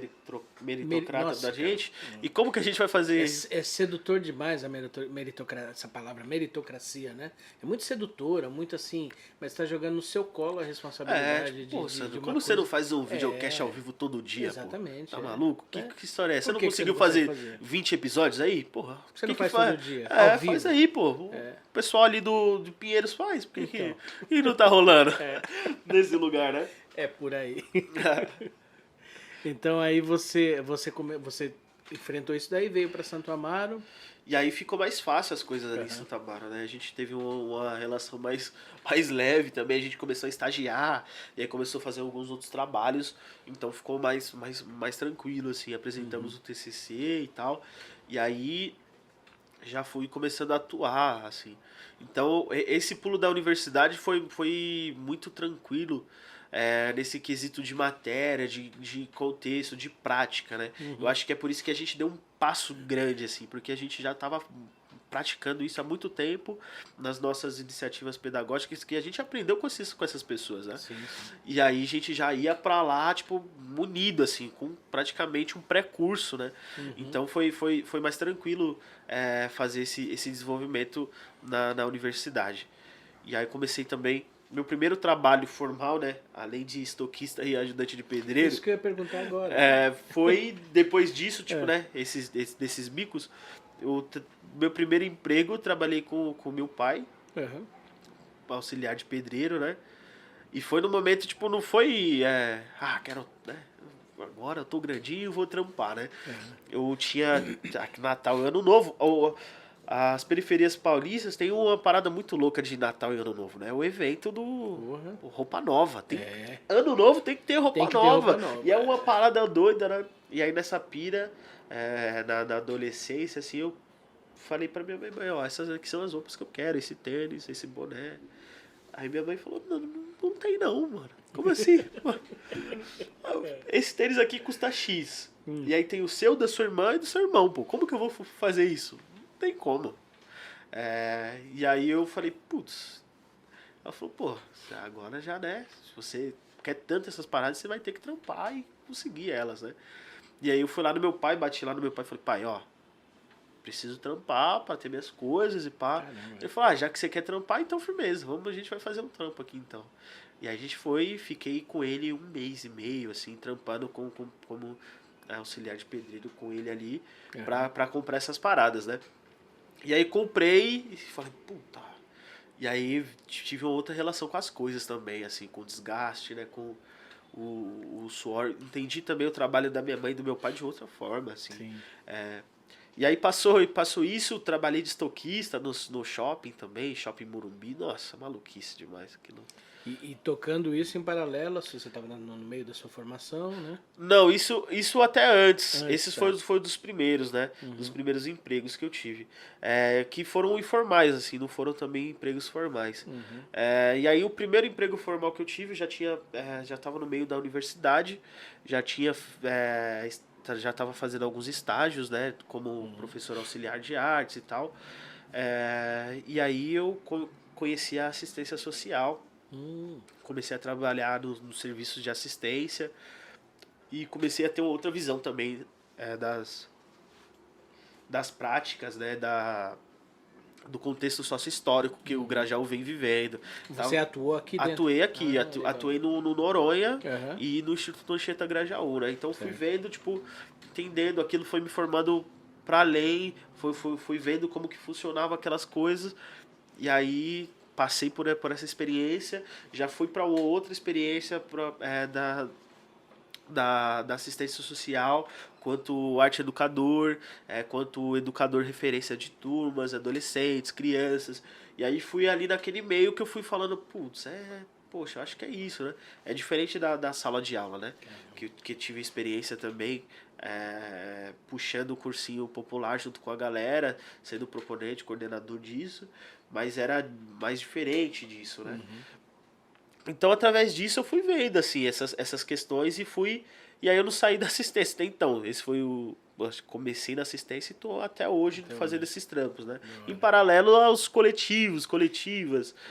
meritocrata da gente, cara. E como que a gente vai fazer isso? É sedutor demais a meritocracia, essa palavra meritocracia, né? É muito sedutora, muito assim, mas tá jogando no seu colo a responsabilidade Sandro, como você não faz um videocast ao vivo todo dia? Exatamente. Tá maluco? Que história é essa? Você não conseguiu fazer 20 episódios aí? Porra, você não faz todo dia? Faz aí, pô. O pessoal ali do Pinheiros faz, por que não tá rolando nesse lugar, né? É por aí. Então aí você enfrentou isso daí, veio para Santo Amaro. E aí ficou mais fácil as coisas ali em Santo Amaro, né? A gente teve uma relação mais leve também, a gente começou a estagiar, e aí começou a fazer alguns outros trabalhos, então ficou mais tranquilo, assim, apresentamos o TCC e tal, e aí já fui começando a atuar, assim. Então esse pulo da universidade foi muito tranquilo, nesse quesito de matéria, de contexto, de prática, né? Eu acho que é por isso que a gente deu um passo grande, assim, porque a gente já estava praticando isso há muito tempo nas nossas iniciativas pedagógicas que a gente aprendeu com essas pessoas, né? Sim. E aí a gente já ia para lá, tipo, munido, assim, com praticamente um pré-curso, né? Então foi mais tranquilo fazer esse desenvolvimento na universidade. E aí comecei também meu primeiro trabalho formal, né, além de estoquista e ajudante de pedreiro... Isso que eu ia perguntar agora. Foi depois disso, tipo, né, desses bicos, meu primeiro emprego eu trabalhei com meu pai, auxiliar de pedreiro, né, e foi no momento, tipo, não foi, quero, né, agora eu tô grandinho, vou trampar, né. Eu tinha, Natal e Ano Novo, as periferias paulistas têm uma parada muito louca de Natal e Ano Novo, né? O evento do roupa nova. Ano Novo tem que ter roupa nova. E é uma parada doida, né? E aí nessa pira, na adolescência, assim, eu falei pra minha mãe, ó, essas aqui são as roupas que eu quero, esse tênis, esse boné. Aí minha mãe falou, não tem não, mano. Como assim? Esse tênis aqui custa X. E aí tem o seu, da sua irmã e do seu irmão, pô. Como que eu vou fazer isso? Não tem como. E aí eu falei, putz. Ela falou, pô, agora já, né? Se você quer tanto essas paradas, você vai ter que trampar e conseguir elas, né? E aí eu fui lá no meu pai, bati lá no meu pai e falei, pai, ó, preciso trampar pra ter minhas coisas e pá. Caramba. Ele falou, já que você quer trampar, então firmeza, a gente vai fazer um trampo aqui então. E aí a gente foi e fiquei com ele 1 mês e meio, assim, trampando como auxiliar de pedreiro com ele ali, pra comprar essas paradas, né? E aí comprei e falei, puta. E aí tive uma outra relação com as coisas também, assim, com o desgaste, né? Com o suor. Entendi também o trabalho da minha mãe e do meu pai de outra forma, assim. Sim. E aí passou isso, trabalhei de estoquista no shopping também, Shopping Morumbi. Nossa, maluquice demais aquilo. E tocando isso em paralelo, se você estava no meio da sua formação, né? Não, isso até antes. Esses foram dos primeiros, né? Dos primeiros empregos que eu tive. Que foram informais, assim, não foram também empregos formais. E aí o primeiro emprego formal que eu tive, já estava no meio da universidade, já estava fazendo alguns estágios, né? Como professor auxiliar de artes e tal. E aí eu conheci a assistência social. Comecei a trabalhar nos serviços de assistência e comecei a ter uma outra visão também das práticas, né, do contexto sócio-histórico que o Grajaú vem vivendo. Você atuou aqui dentro? Atuei aqui, atuei no Noronha e no Instituto Anchieta Grajaú, né? Então fui vendo, tipo, entendendo, aquilo foi me formando para além, fui vendo como que funcionava aquelas coisas e aí passei por essa experiência, já fui para outra experiência da assistência social, quanto arte educador, quanto educador referência de turmas, adolescentes, crianças. E aí fui ali naquele meio que eu fui falando, putz, poxa, acho que é isso, né? É diferente da sala de aula, né? Que tive experiência também, puxando o cursinho popular junto com a galera, sendo proponente, coordenador disso, mas era mais diferente disso, né? Então, através disso, eu fui vendo, assim, essas questões e aí eu não saí da assistência até então. Esse foi comecei na assistência e tô até hoje fazendo esses trampos, né? Em paralelo aos coletivas,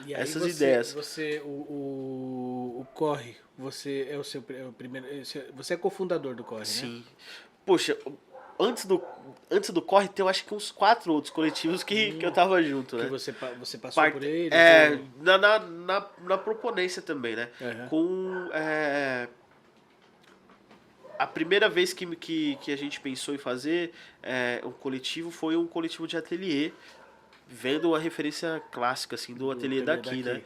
e essas ideias. Você, o Corre, você é o primeiro, você é cofundador do Corre, Sim. Né? Poxa, antes do Corre tem, eu acho que uns 4 outros coletivos que eu tava junto, né? Que você passou por eles? Na proponência também, né? Com... a primeira vez que a gente pensou em fazer um coletivo foi um coletivo de ateliê, vendo a referência clássica, assim, do ateliê daqui, né?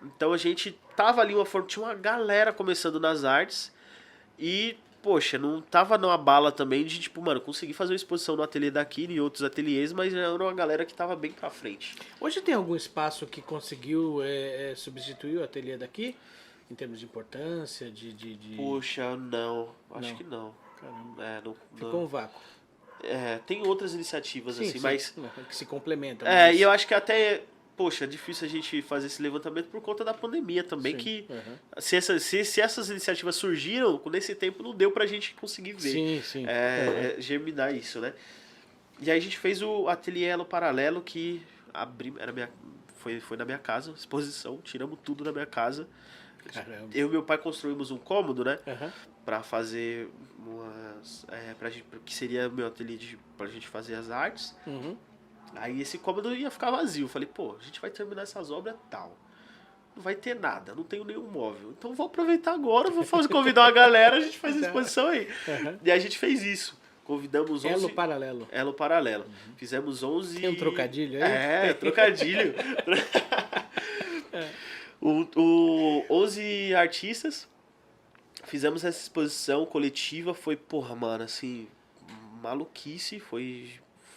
Então a gente tava ali, tinha uma galera começando nas artes e... Poxa, não tava numa bala também de, tipo, mano, consegui fazer uma exposição no ateliê daqui e em outros ateliês, mas era uma galera que tava bem pra frente. Hoje tem algum espaço que conseguiu substituir o ateliê daqui? Em termos de importância, Poxa, não. Acho que não. Caramba. Ficou um vácuo. Tem outras iniciativas, assim, mas... Que se complementam. E eu acho que até... Poxa, é difícil a gente fazer esse levantamento por conta da pandemia também, que se essas iniciativas surgiram, nesse tempo não deu pra gente conseguir ver, germinar isso, né? E aí a gente fez o Ateliê Elo Paralelo, que foi na minha casa, exposição, tiramos tudo da minha casa. Caramba. Eu e meu pai construímos um cômodo, né? Pra fazer que seria meu ateliê pra gente fazer as artes. Aí esse cômodo ia ficar vazio. Eu falei, pô, a gente vai terminar essas obras tal. Não vai ter nada, não tenho nenhum móvel. Então vou aproveitar agora, convidar uma galera, a gente faz a exposição aí. E aí a gente fez isso. Convidamos 11... Elo Paralelo. Fizemos 11... Tem um trocadilho aí? Trocadilho. 11 artistas. Fizemos essa exposição coletiva. Foi, porra, mano, assim, maluquice. Foi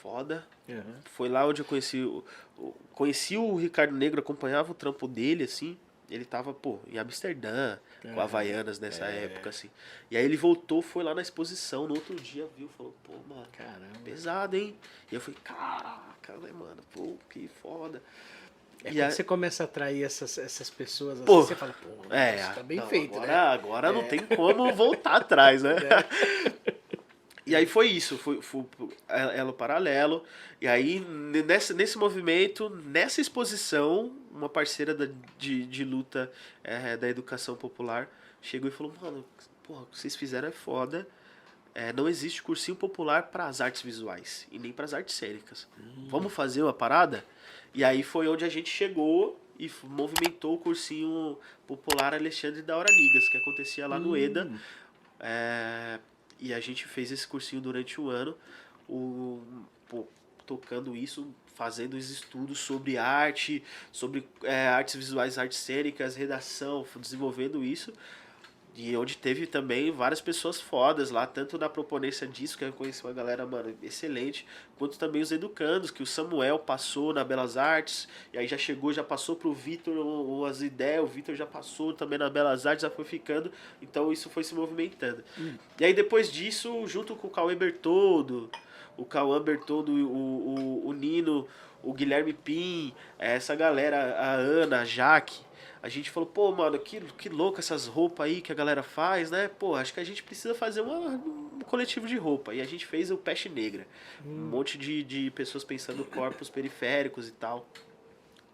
foda. Uhum. Foi lá onde eu conheci o Ricardo Negro, acompanhava o trampo dele, assim. Ele tava, pô, em Amsterdã, com Havaianas nessa época, assim. E aí ele voltou, foi lá na exposição, no outro dia viu, falou, pô, mano, Caramba. pesado, hein? E eu falei, caraca, né, mano, pô, que foda. É E quando aí, você começa a atrair essas pessoas assim, pô, você fala, pô, isso tá bem não, feito, né? agora não tem como voltar atrás, né? E aí foi isso, foi elo paralelo. E aí, nesse movimento, nessa exposição, uma parceira de luta da educação popular chegou e falou, mano, porra, o que vocês fizeram é foda. Não existe cursinho popular para as artes visuais e nem para as artes cênicas. Vamos fazer uma parada? E aí foi onde a gente chegou e movimentou o cursinho popular Alexandre da Hora Ligas, que acontecia lá no EDA. E a gente fez esse cursinho durante um ano, tocando isso, fazendo os estudos sobre arte, sobre artes visuais, artes cênicas, redação, desenvolvendo isso. E onde teve também várias pessoas fodas lá, tanto na proponência disso, que eu conheci uma galera, mano, excelente, quanto também os educandos, que o Samuel passou na Belas Artes, e aí já passou pro Vitor as ideias, o Vitor já passou também na Belas Artes, já foi ficando, então isso foi se movimentando. E aí depois disso, junto com o Cauã Bertoldo, o Nino, o Guilherme Pim, essa galera, a Ana, a Jaque, a gente falou, pô, mano, que louco essas roupas aí que a galera faz, né? Pô, acho que a gente precisa fazer um coletivo de roupa. E a gente fez o Peste Negra. Um monte de pessoas pensando corpos periféricos e tal.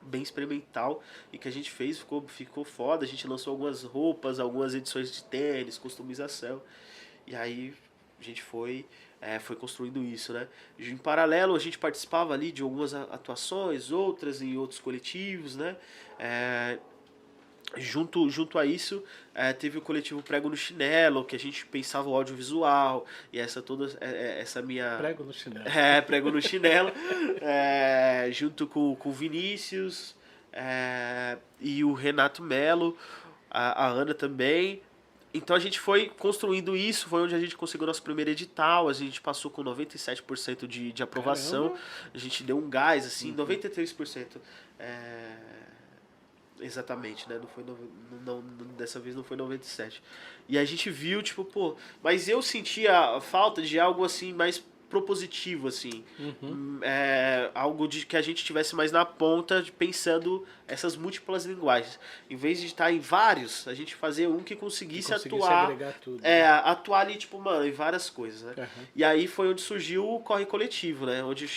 Bem experimental. E que a gente fez, ficou foda. A gente lançou algumas roupas, algumas edições de tênis, customização. E aí a gente foi construindo isso, né? Em paralelo, a gente participava ali de algumas atuações, outras em outros coletivos, né? Junto a isso, teve o coletivo Prego no Chinelo, que a gente pensava o audiovisual, e essa minha... Prego no chinelo. Prego no Chinelo, junto com o Vinícius, e o Renato Melo, a Ana também. Então a gente foi construindo isso, foi onde a gente conseguiu nosso primeiro edital, a gente passou com 97% de aprovação, Caramba. a gente deu um gás, assim, 93%. Exatamente, né? Não foi dessa vez não foi 97. E a gente viu, tipo, pô, mas eu sentia a falta de algo assim mais propositivo, assim. Algo de que a gente tivesse mais na ponta, pensando essas múltiplas linguagens. Em vez de estar em vários, a gente fazer um que conseguisse atuar. Agregar tudo, né? Atuar ali, tipo, mano, em várias coisas, né? E aí foi onde surgiu o Corre Coletivo, né? Onde,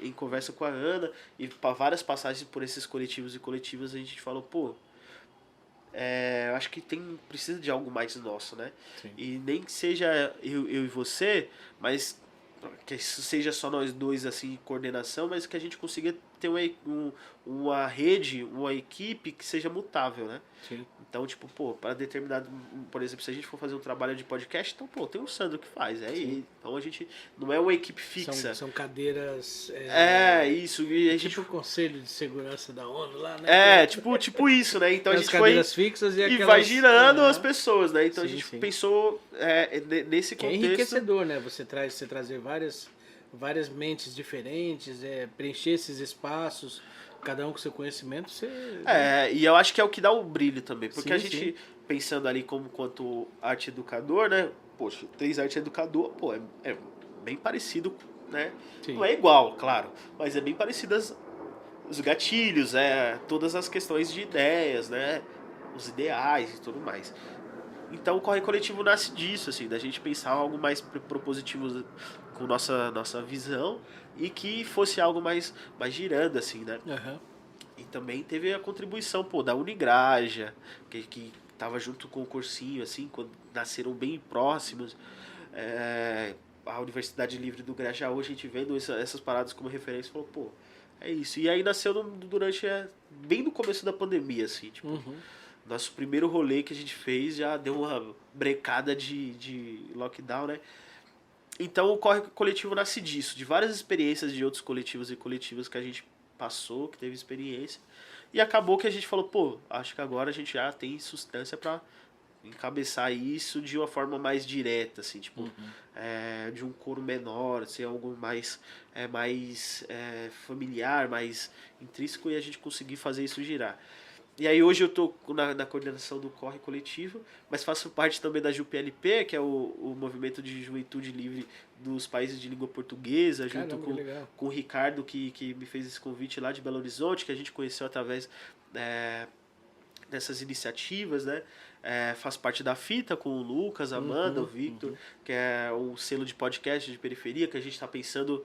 em conversa com a Ana, e para várias passagens por esses coletivos e coletivas, a gente falou, pô, eu acho que precisa de algo mais nosso, né? Sim. E nem que seja eu e você, mas que isso seja só nós dois, assim, em coordenação, mas que a gente consiga ter uma rede, uma equipe que seja mutável, né? Sim. Então, tipo, pô, para determinado... Por exemplo, se a gente for fazer um trabalho de podcast, então, pô, tem o Sandro que faz. Então a gente não é uma equipe fixa. São cadeiras... Isso. E a gente... Tipo o Conselho de Segurança da ONU lá, né? Tipo isso, né? Então a gente cadeiras fixas e aquelas... E vai girando as pessoas, né? Então a gente pensou nesse que contexto... é enriquecedor, né? Você trazer várias mentes diferentes, preencher esses espaços, cada um com seu conhecimento, e eu acho que é o que dá o brilho também, porque Sim, a gente, pensando ali quanto arte educador, né, poxa, 3 arte educador, pô, é bem parecido, né, Sim. Não é igual, claro, mas é bem parecido os gatilhos, todas as questões de ideias, né, os ideais e tudo mais. Então o Corre Coletivo nasce disso, assim, da gente pensar algo mais propositivo com nossa visão e que fosse algo mais girando, assim, né? E também teve a contribuição, pô, da Unigraja, que tava junto com o cursinho, assim, quando nasceram bem próximos. A Universidade Livre do Grajaú, a gente vendo essas paradas como referência, falou, pô, é isso. E aí nasceu durante, bem no começo da pandemia, assim, tipo... Nosso primeiro rolê que a gente fez já deu uma brecada de lockdown, né? Então o Corre Coletivo nasce disso, de várias experiências de outros coletivos e coletivas que a gente passou, que teve experiência. E acabou que a gente falou, pô, acho que agora a gente já tem substância pra encabeçar isso de uma forma mais direta, assim, tipo, de um coro menor, ser algo mais familiar, mais intrínseco, e a gente conseguir fazer isso girar. E aí hoje eu tô na coordenação do Corre Coletivo, mas faço parte também da JUPLP, que é o Movimento de Juventude Livre dos Países de Língua Portuguesa, junto com o Ricardo, que me fez esse convite lá de Belo Horizonte, que a gente conheceu através dessas iniciativas, né? Faço parte da Fita com o Lucas, a Amanda, o Victor, que é um selo de podcast de periferia, que a gente está pensando,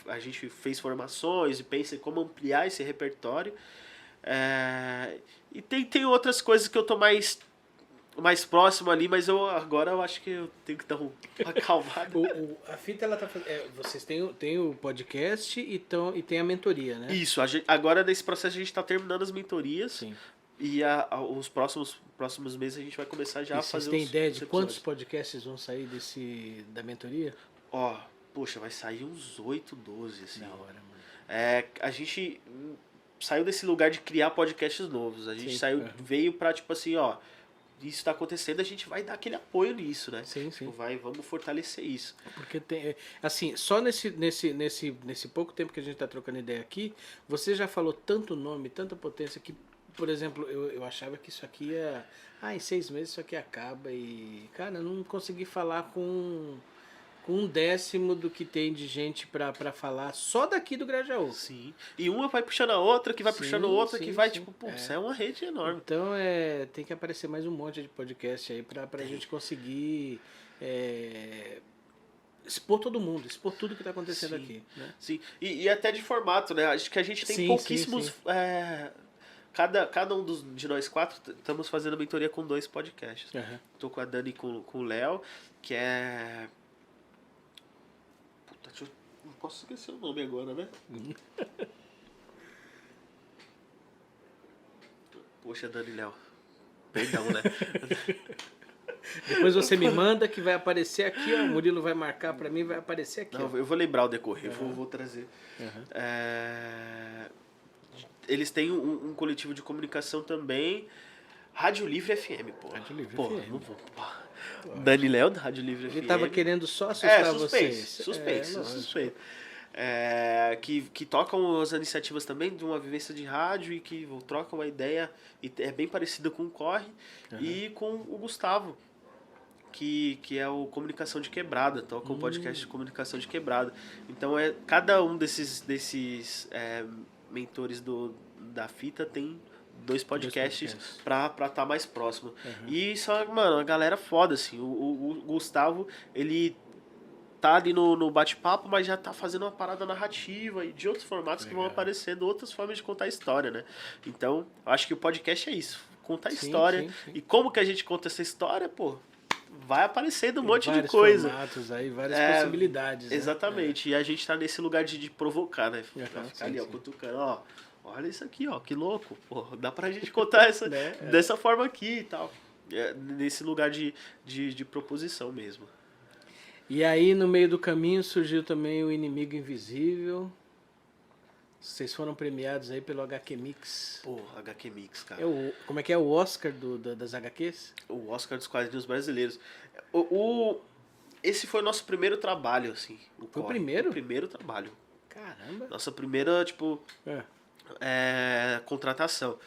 a gente fez formações e pensa em como ampliar esse repertório. E tem outras coisas que eu tô mais próximo ali, mas agora eu acho que eu tenho que dar uma acalmada. A Fita, ela tá fazendo. Vocês têm o podcast e tem a mentoria, né? Isso, agora nesse processo a gente tá terminando as mentorias. Sim. E os próximos meses a gente vai começar já a fazer os. Vocês têm ideia de quantos podcasts vão sair da mentoria? Poxa, vai sair uns 8, 12, assim. Da hora, mano. A gente saiu desse lugar de criar podcasts novos. A gente veio pra, tipo assim, isso tá acontecendo, a gente vai dar aquele apoio nisso, né? Sim, tipo, vamos fortalecer isso. Porque tem, assim, só nesse pouco tempo que a gente tá trocando ideia aqui, você já falou tanto nome, tanta potência que, por exemplo, eu achava que isso aqui ia... em 6 meses isso aqui acaba e... Cara, eu não consegui falar com 1/10 do que tem de gente pra falar só daqui do Grajaú. Sim. E uma vai puxando a outra, que vai puxando a outra, que vai, tipo, isso é uma rede enorme. Então, tem que aparecer mais um monte de podcast aí pra gente conseguir expor todo mundo, expor tudo que tá acontecendo aqui. Né? Sim. E até de formato, né? Acho que a gente tem pouquíssimos... Cada um de nós 4 estamos fazendo mentoria com 2 podcasts. Tô com a Dani e com o Léo, que é... Não posso esquecer o nome agora, né? Poxa, Dani e Léo. Perdão, né? Depois você me manda que vai aparecer aqui, ó. O Murilo vai marcar pra mim, vai aparecer aqui. Não, eu vou lembrar o decorrer, vou trazer. Eles têm um coletivo de comunicação também. Rádio Livre FM, pô. Rádio Livre FM. Dani Léo, da Rádio Livre FM. Ele tava querendo só assustar vocês. Suspeito. Que tocam as iniciativas também de uma vivência de rádio e que trocam uma ideia, e é bem parecida com o Corre, e com o Gustavo, que é o Comunicação de Quebrada, toca um podcast de Comunicação de Quebrada. Então, cada um desses mentores da Fita tem 2 podcasts pra estar mais próximo. E isso, mano, uma galera foda, assim. O Gustavo, ele tá ali no bate-papo, mas já tá fazendo uma parada narrativa e de outros formatos que vão aparecendo, outras formas de contar a história, né? Então, eu acho que o podcast é isso, contar a história. Sim. E como que a gente conta essa história, pô, vai aparecendo um monte de coisa. Formatos aí, várias possibilidades. Exatamente, né? E a gente tá nesse lugar de provocar, né? Pra ficar ali, cutucando, olha isso aqui, que louco, pô, dá pra gente contar dessa forma aqui e tal. Nesse lugar de proposição mesmo. E aí, no meio do caminho, surgiu também o Inimigo Invisível. Vocês foram premiados aí pelo HQ Mix. Pô, HQ Mix, cara. Como é que é o Oscar das HQs? O Oscar dos quadrinhos brasileiros. Esse foi o nosso primeiro trabalho, assim. Foi o primeiro? O primeiro trabalho. Caramba. Nossa primeira, contratação.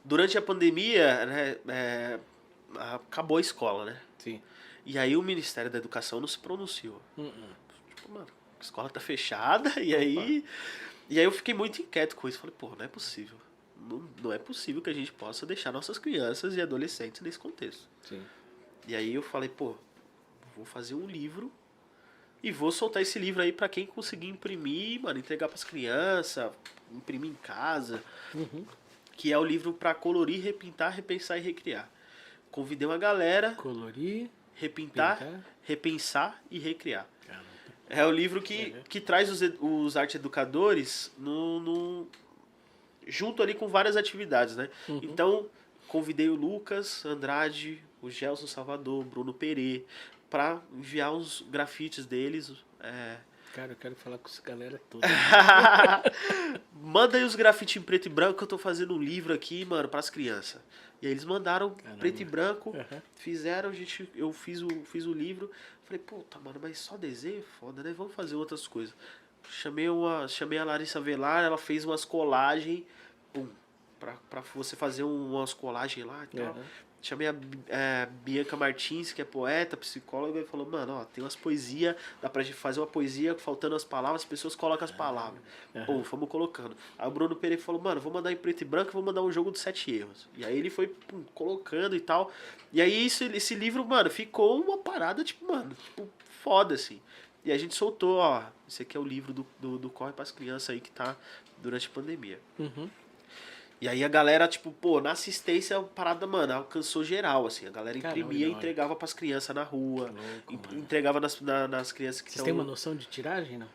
Durante a pandemia, né, acabou a escola, né? Sim. E aí o Ministério da Educação não se pronunciou. Tipo, mano, a escola tá fechada, e aí eu fiquei muito inquieto com isso. Falei, pô, não é possível. Não é possível que a gente possa deixar nossas crianças e adolescentes nesse contexto. Sim. E aí eu falei, pô, vou fazer um livro e vou soltar esse livro aí pra quem conseguir imprimir, mano, entregar pras crianças, imprimir em casa. Que é o livro pra colorir, repintar, repensar e recriar. Convidei uma galera... Colorir... Repintar, repensar e recriar. É o livro que traz os arte-educadores junto ali com várias atividades, né? Então, convidei o Lucas Andrade, o Gelson Salvador, Bruno Perê, para enviar os grafites deles Cara, eu quero falar com essa galera toda. Manda aí os grafites em preto e branco que eu tô fazendo um livro aqui, mano, pras crianças. E aí eles mandaram preto e branco, fizeram, eu fiz o livro. Falei, puta, mano, mas só desenho é foda, né? Vamos fazer outras coisas. Chamei a Larissa Velar, ela fez umas colagens, pra você fazer umas colagens lá e tal. Chamei a Bianca Martins, que é poeta, psicóloga, e falou, mano, ó, tem umas poesias, dá pra gente fazer uma poesia faltando as palavras, as pessoas colocam as palavras. Pô, fomos colocando. Aí o Bruno Pereira falou, mano, vou mandar em preto e branco e vou mandar um jogo de 7 erros. E aí ele foi colocando e tal. E aí esse livro, mano, ficou uma parada, tipo, mano, tipo, foda, assim. E a gente soltou, ó, esse aqui é o livro do Corre pras Crianças aí que tá durante a pandemia. E aí a galera, tipo, pô, na assistência a parada, mano, alcançou geral, assim. A galera imprimia e entregava pras crianças na rua. Louco, entregava nas crianças que estão... Vocês têm uma noção de tiragem, não?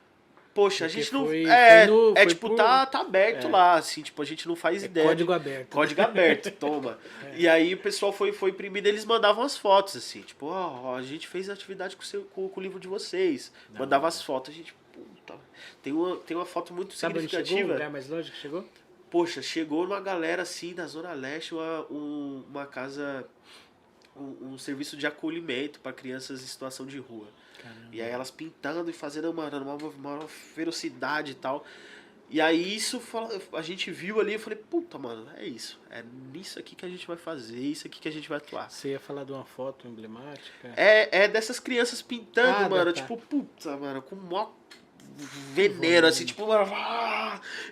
Poxa, porque a gente não... tipo, tá aberto lá, assim, tipo, a gente não faz ideia. Código aberto. Código aberto, toma. E aí o pessoal foi imprimindo, eles mandavam as fotos, assim, tipo, ó, a gente fez atividade com o livro de vocês. Mandava as fotos, a gente, puta... Tem uma foto muito significativa. Chegou o lugar mais longe que chegou? Poxa, chegou uma galera assim da Zona Leste, uma casa, um serviço de acolhimento para crianças em situação de rua. Caramba. E aí elas pintando e fazendo uma ferocidade e tal. E aí isso a gente viu ali e falei, puta, mano, é isso. É nisso aqui que a gente vai fazer, isso aqui que a gente vai atuar. Você ia falar de uma foto emblemática? É dessas crianças pintando, mano, tipo, puta, mano, com mó veneno, assim, tipo,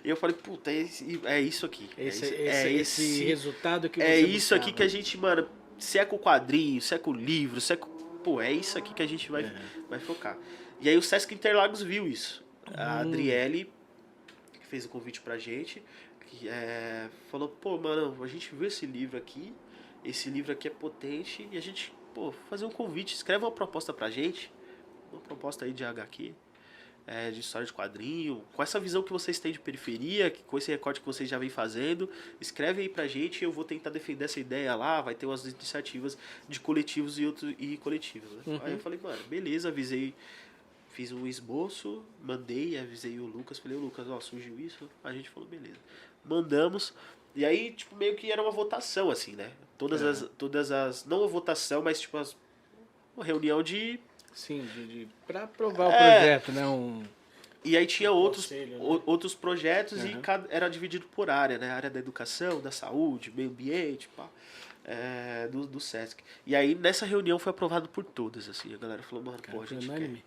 e eu falei, puta, é isso aqui. Esse resultado que você é isso aqui que a gente, mano, se é com o quadrinho, se é com o livro, se é com... Pô, é isso aqui que a gente vai focar. E aí o Sesc Interlagos viu isso. A Adriele, que fez o convite pra gente, falou, pô, mano, a gente viu esse livro aqui é potente, e a gente, pô, fazer um convite, escreve uma proposta pra gente, uma proposta aí de HQ, de história de quadrinho, com essa visão que vocês têm de periferia, com esse recorte que vocês já vem fazendo, escreve aí pra gente, eu vou tentar defender essa ideia lá, vai ter umas iniciativas de coletivos e coletivos, né? Aí eu falei, mano, beleza, avisei, fiz um esboço, mandei, avisei o Lucas, falei, Lucas, ó, surgiu isso, a gente falou, beleza, mandamos, e aí, tipo, meio que era uma votação, assim, né? Todas as, não uma votação, mas tipo, uma reunião de... Sim, pra aprovar o projeto, né? E aí tinha outros projetos Uhum. e era dividido por área, né? Área da educação, da saúde, meio ambiente, pá, do Sesc. E aí nessa reunião foi aprovado por todas, assim. A galera falou, mano, pô, a gente unânime.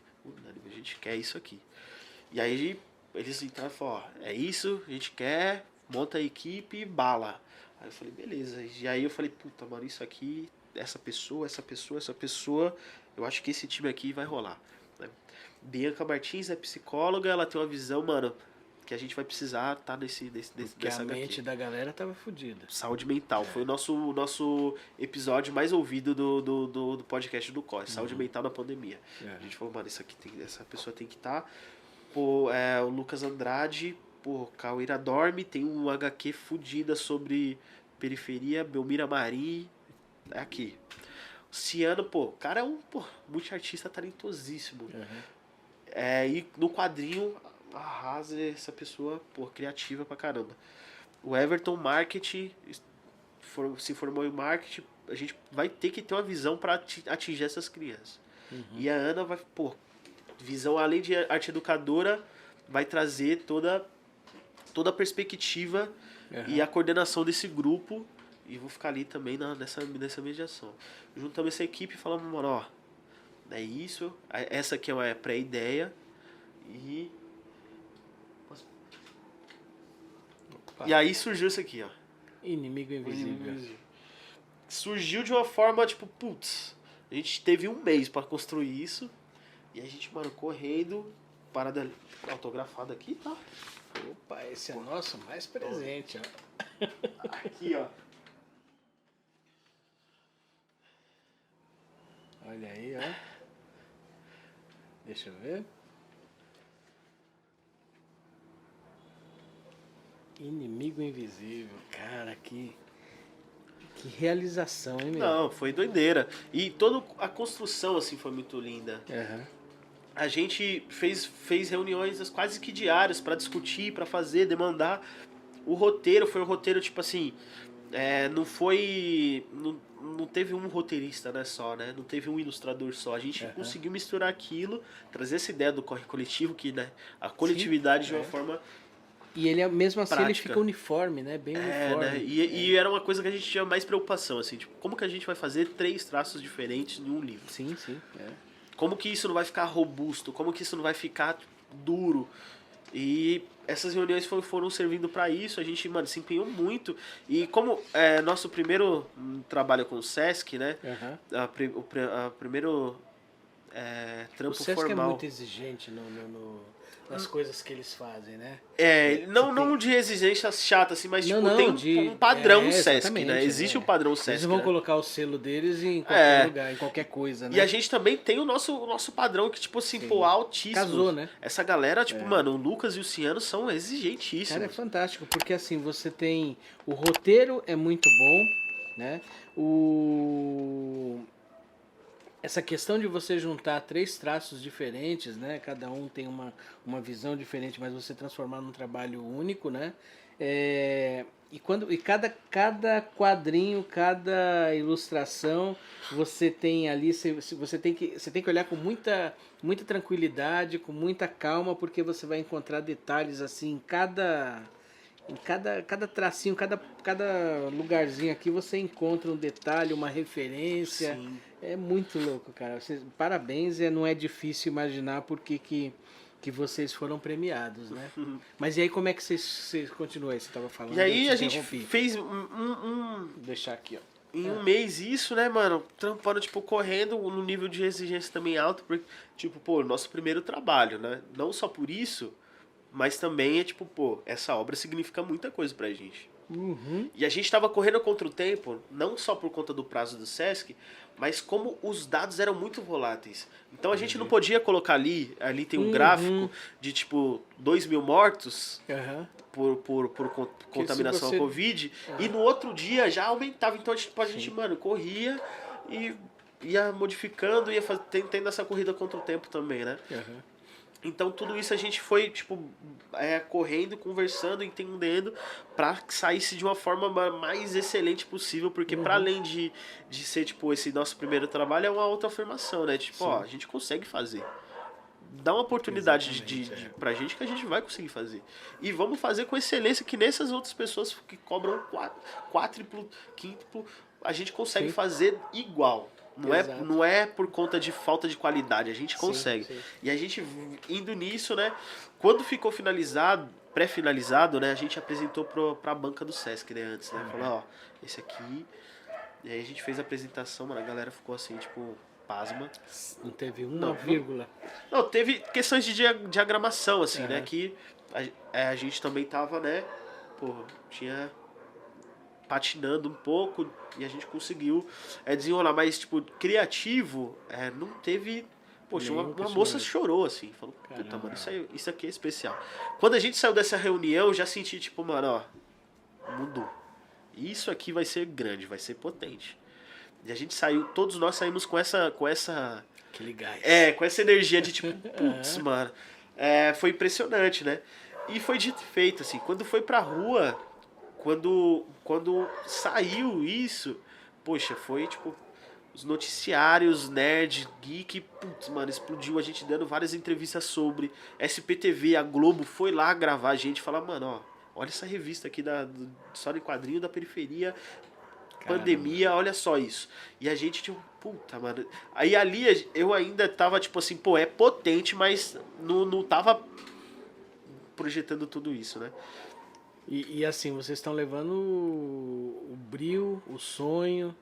A gente quer isso aqui. E aí eles entraram e falaram, ó, é isso, a gente quer, monta a equipe e bala. Aí eu falei, beleza. E aí eu falei, puta, mano, isso aqui, essa pessoa, eu acho que esse time aqui vai rolar. Né? Bianca Martins é psicóloga, ela tem uma visão, mano, que a gente vai precisar estar dessa HQ. A mente da galera tava fodida. Saúde mental. Foi o nosso episódio mais ouvido do podcast do COS. Saúde mental na pandemia. A gente falou, mano, essa pessoa tem que estar. Pô, o Lucas Andrade, pô, Cauíra Dorme, tem um HQ fodida sobre periferia, Belmira Marim, aqui. Ciano, pô, o cara é um multiartista talentosíssimo. E no quadrinho, arrasa essa pessoa, pô, criativa pra caramba. O Everton Marketing se formou em marketing, a gente vai ter que ter uma visão pra atingir essas crianças. E a Ana vai, pô, visão além de arte educadora, vai trazer toda a perspectiva e a coordenação desse grupo. E vou ficar ali também nessa mediação. Juntamos essa equipe e falamos, mano, ó, é isso, essa aqui é uma pré-ideia e aí surgiu isso aqui, ó. Inimigo Invisível. Surgiu de uma forma, tipo, putz, a gente teve um mês pra construir isso e a gente, mano, correndo, parada autografada aqui, tá? Opa, esse é o nosso mais presente, ó. Aqui, ó. Olha aí, ó. Deixa eu ver. Inimigo Invisível. Cara, que realização, hein, meu? Não, foi doideira. E toda a construção, assim, foi muito linda. a gente fez reuniões quase que diárias para discutir, para fazer, demandar. O roteiro foi um roteiro, tipo assim, não foi. Não teve um roteirista, né, só, né? Não teve um ilustrador só. A gente conseguiu misturar aquilo, trazer essa ideia do corre coletivo, que, né, a coletividade de uma forma. E ele, mesmo assim, prática. ele fica uniforme, né? Bem uniforme. Né? E era uma coisa que a gente tinha mais preocupação, assim, tipo, como que a gente vai fazer 3 traços diferentes em um livro? Sim. Como que isso não vai ficar robusto? Como que isso não vai ficar duro? E essas reuniões foram servindo para isso, a gente, mano, se empenhou muito. E como nosso primeiro trabalho com o Sesc, né? O primeiro trampo o Sesc formal. É muito exigente nas coisas que eles fazem, né? Não de exigência chata, assim, mas tipo, tem um padrão Sesc, né? Existe um padrão Sesc. Eles vão colocar o selo deles em qualquer lugar, em qualquer coisa, né? E a gente também tem o nosso padrão que, tipo assim, altíssimo. Casou, né? Essa galera, tipo, mano, o Lucas e o Ciano são exigentíssimos. Cara, é fantástico, porque assim, você tem... O roteiro é muito bom, né? Essa questão de você juntar 3 traços diferentes, né? Cada um tem uma visão diferente, mas você transformar num trabalho único, né? E cada quadrinho, cada ilustração, você tem ali, você tem que olhar com muita tranquilidade, com muita calma, porque você vai encontrar detalhes assim em cada tracinho, cada lugarzinho aqui você encontra um detalhe, uma referência. Sim. É muito louco, cara. Parabéns, não é difícil imaginar por que vocês foram premiados, né? Mas e aí como é que você continua aí? Você estava falando. E aí a gente fez Vou deixar aqui, ó. Em um mês isso, né, mano? Trampando, tipo, correndo no nível de exigência também alto, porque, tipo, pô, nosso primeiro trabalho, né? Não só por isso, mas também é tipo, pô, essa obra significa muita coisa pra gente. E a gente tava correndo contra o tempo, não só por conta do prazo do Sesc, mas como os dados eram muito voláteis. Então a gente não podia colocar ali tem um gráfico de tipo 2.000 mortos por contaminação à Covid, e no outro dia já aumentava. Então a gente mano, corria e ia modificando, ia tendo essa corrida contra o tempo também, né? Então tudo isso a gente foi, tipo, correndo, conversando, entendendo, pra que saísse de uma forma mais excelente possível, porque pra além de ser, tipo, esse nosso primeiro trabalho, é uma autoafirmação, né? Tipo, ó, a gente consegue fazer. Dá uma oportunidade pra gente que a gente vai conseguir fazer. E vamos fazer com excelência, que nessas outras pessoas que cobram quádruplo, quíntuplo, a gente consegue fazer igual. Não é por conta de falta de qualidade, a gente consegue. Sim. E a gente indo nisso, né? Quando ficou pré-finalizado, né? A gente apresentou pra banca do Sesc, né? Antes, né? Falou, ó, esse aqui. E aí a gente fez a apresentação, mano, a galera ficou assim, tipo, pasma. Não teve uma vírgula. Não, teve questões de diagramação, assim, né? Que a gente também tava, né? Pô, tinha patinando um pouco e a gente conseguiu desenrolar, mas tipo, criativo, não teve. Poxa, uma moça chorou assim, falou, puta, mano, isso aqui é especial. Quando a gente saiu dessa reunião, eu já senti, tipo, mano, ó, mudou. Isso aqui vai ser grande, vai ser potente. E a gente saiu, todos nós saímos com essa aquele gás. Com essa energia de tipo, putz, mano. Foi impressionante, né? E foi dito e feito, assim, quando foi pra rua. Quando saiu isso, poxa, foi tipo os noticiários, nerd, geek, putz, mano, explodiu, a gente dando várias entrevistas sobre SPTV, a Globo foi lá gravar a gente, falar, mano, ó, olha essa revista aqui do História em Quadrinho da Periferia, pandemia, olha só isso. E a gente, tipo, puta, mano. Aí ali eu ainda tava, tipo assim, pô, é potente, mas não tava projetando tudo isso, né? E assim, vocês estão levando o brio, o sonho,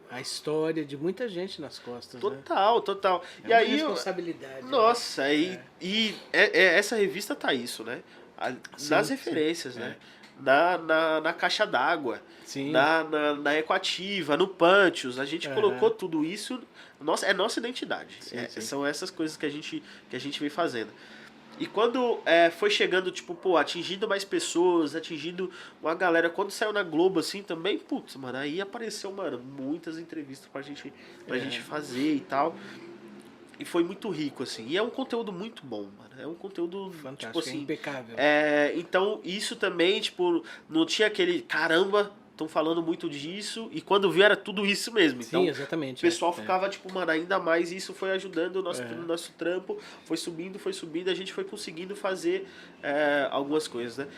a história de muita gente nas costas. Total, né? Total. É uma responsabilidade. Nossa, né? Essa revista tá isso, né? Nas referências, né? Na caixa d'água, na Equativa, no Pantios, a gente colocou tudo isso. É nossa identidade. São essas coisas que a gente vem fazendo. E quando foi chegando, tipo, pô, atingindo mais pessoas, atingindo uma galera, quando saiu na Globo, assim, também, putz, mano, aí apareceu, mano, muitas entrevistas pra gente fazer e tal. E foi muito rico, assim. E é um conteúdo muito bom, mano. É um conteúdo, Fantástico, tipo assim... impecável. Então, isso também, tipo, não tinha aquele... Caramba, estão falando muito disso. E quando viu, era tudo isso mesmo. Então, Sim, exatamente. o pessoal ficava, tipo, mano, ainda mais. E isso foi ajudando o nosso trampo. Foi subindo. A gente foi conseguindo fazer algumas coisas, né?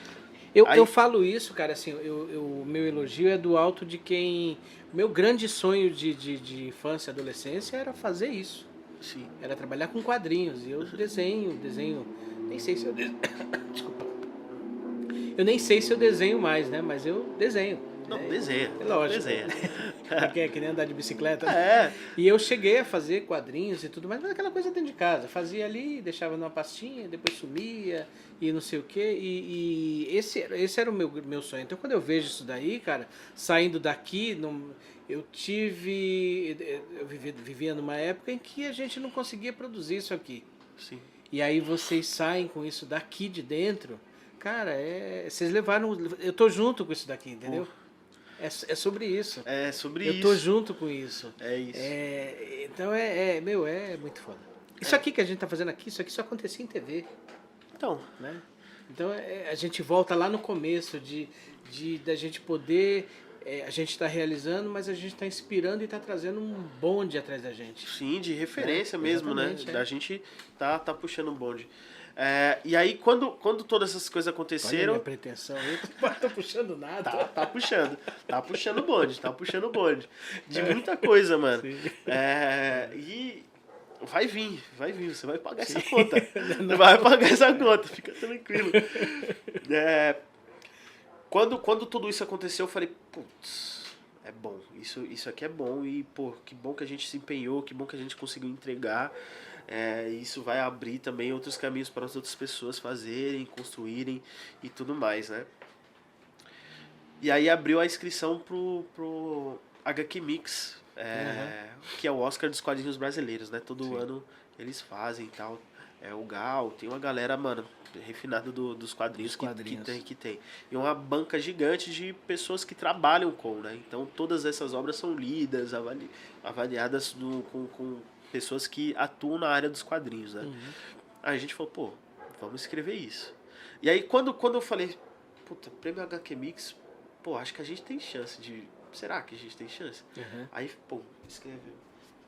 Eu falo isso, cara, assim, o meu elogio é do alto de quem... Meu grande sonho de infância e adolescência era fazer isso. Sim. Era trabalhar com quadrinhos. E eu desenho... Nem sei se eu desenho... Desculpa. Eu nem sei se eu desenho mais, né? Mas eu desenho. Não, desenha. É lógico. Desenha. Que nem andar de bicicleta. É. E eu cheguei a fazer quadrinhos e tudo mais, mas aquela coisa dentro de casa. Fazia ali, deixava numa pastinha, depois sumia e não sei o quê. E esse era o meu sonho. Então quando eu vejo isso daí, cara, saindo daqui, eu vivia numa época em que a gente não conseguia produzir isso aqui. Sim. E aí vocês saem com isso daqui de dentro. Cara, vocês levaram... Eu tô junto com isso daqui, entendeu? É sobre isso. É sobre isso. Eu tô junto com isso. É isso. Então é muito foda. Isso aqui que a gente tá fazendo aqui, isso aqui só acontecia em TV. Então. Né? Então a gente volta lá no começo da gente poder... a gente está realizando, mas a gente está inspirando e está trazendo um bonde atrás da gente. Sim, de referência mesmo, né? É. A gente tá puxando um bonde. E aí, quando todas essas coisas aconteceram... Olha a minha pretensão, eu não tô puxando nada. Tá puxando. Tá puxando o bonde. De muita coisa, mano. E vai vir. Você vai pagar essa conta. Vai pagar essa conta, fica tranquilo. Quando tudo isso aconteceu, eu falei, putz, é bom. Isso aqui é bom. E, pô, que bom que a gente se empenhou, que bom que a gente conseguiu entregar. Isso vai abrir também outros caminhos para as outras pessoas fazerem, construírem e tudo mais, né? E aí abriu a inscrição pro HQ Mix, que é o Oscar dos quadrinhos brasileiros, né? Todo ano eles fazem e tal. O Gal, tem uma galera, mano, refinada dos quadrinhos, que tem. E uma banca gigante de pessoas que trabalham com, né? Então todas essas obras são lidas, avaliadas com pessoas que atuam na área dos quadrinhos, né? Aí a gente falou, pô, vamos escrever isso. E aí quando eu falei, puta, prêmio HQ Mix, pô, acho que a gente tem chance de... Será que a gente tem chance? Aí, pô, escreveu.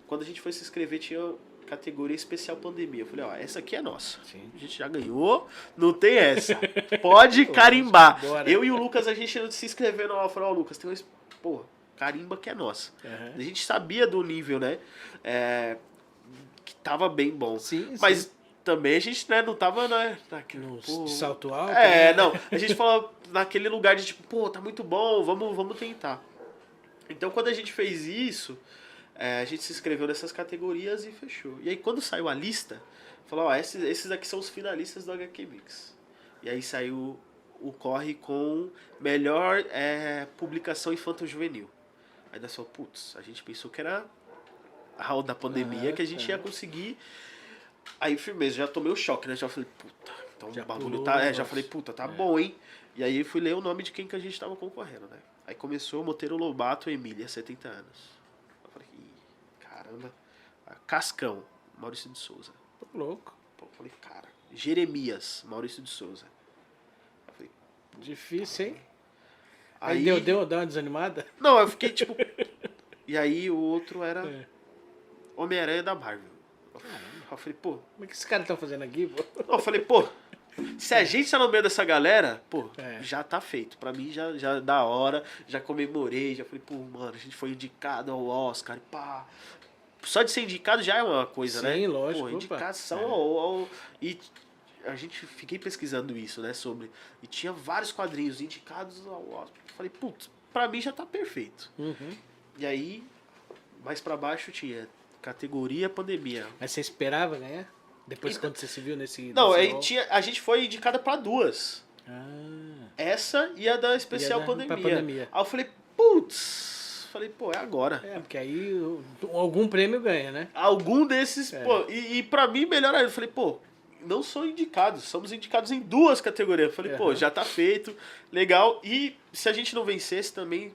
Quando a gente foi se inscrever, tinha categoria especial pandemia. Eu falei, ó, essa aqui é nossa. Sim. A gente já ganhou, não tem essa. Pode carimbar. Bora. Eu e o Lucas, a gente não se inscreveu, não. Eu falei, ó, Lucas, tem uma... Pô, carimba que é nossa. A gente sabia do nível, né? Que tava bem bom. Sim, mas sim. Também a gente, né, não tava, né? No salto alto? Não. A gente falou naquele lugar de tipo, pô, tá muito bom, vamos tentar. Então quando a gente fez isso, a gente se inscreveu nessas categorias e fechou. E aí quando saiu a lista, falou, ó, esses aqui são os finalistas do HQ Mix. E aí saiu o corre com melhor publicação infanto-juvenil. Aí nós falamos, putz, a gente pensou que era a da pandemia, que a gente ia conseguir. Aí, firmeza, já tomei o choque, né? Já falei, puta, então o bagulho tá... já falei, puta, tá bom, hein? E aí fui ler o nome de quem que a gente tava concorrendo, né? Aí começou Monteiro Lobato, Emília, 70 anos. Eu falei, caramba. Cascão, Maurício de Souza. Tô louco. Pô, eu falei, cara. Jeremias, Maurício de Souza. Eu falei, difícil, hein? Aí deu uma desanimada? Não, eu fiquei tipo... E aí o outro era Homem-Aranha da Marvel. Eu falei, pô... Como é que esses caras estão fazendo aqui, pô? Eu falei, pô... Se a gente tá no meio dessa galera, pô, já tá feito. Pra mim já da hora, já comemorei, já falei, pô, mano, a gente foi indicado ao Oscar, pá. Só de ser indicado já é uma coisa, né? Sim, lógico. Pô, indicação E a gente fiquei pesquisando isso, né, sobre... E tinha vários quadrinhos indicados ao Oscar. Falei, putz, pra mim já tá perfeito. E aí, mais pra baixo tinha categoria pandemia. Mas você esperava ganhar? Depois quando você se viu nesse... Não, aí a gente foi indicada pra duas. Essa e a da especial pandemia. Aí eu falei, putz... Falei, pô, é agora. Porque aí algum prêmio ganha, né? Algum desses, pô... E pra mim, melhor ainda. Eu falei, pô, não sou indicados. Somos indicados em duas categorias. Eu falei, pô, já tá feito. Legal. E se a gente não vencesse também...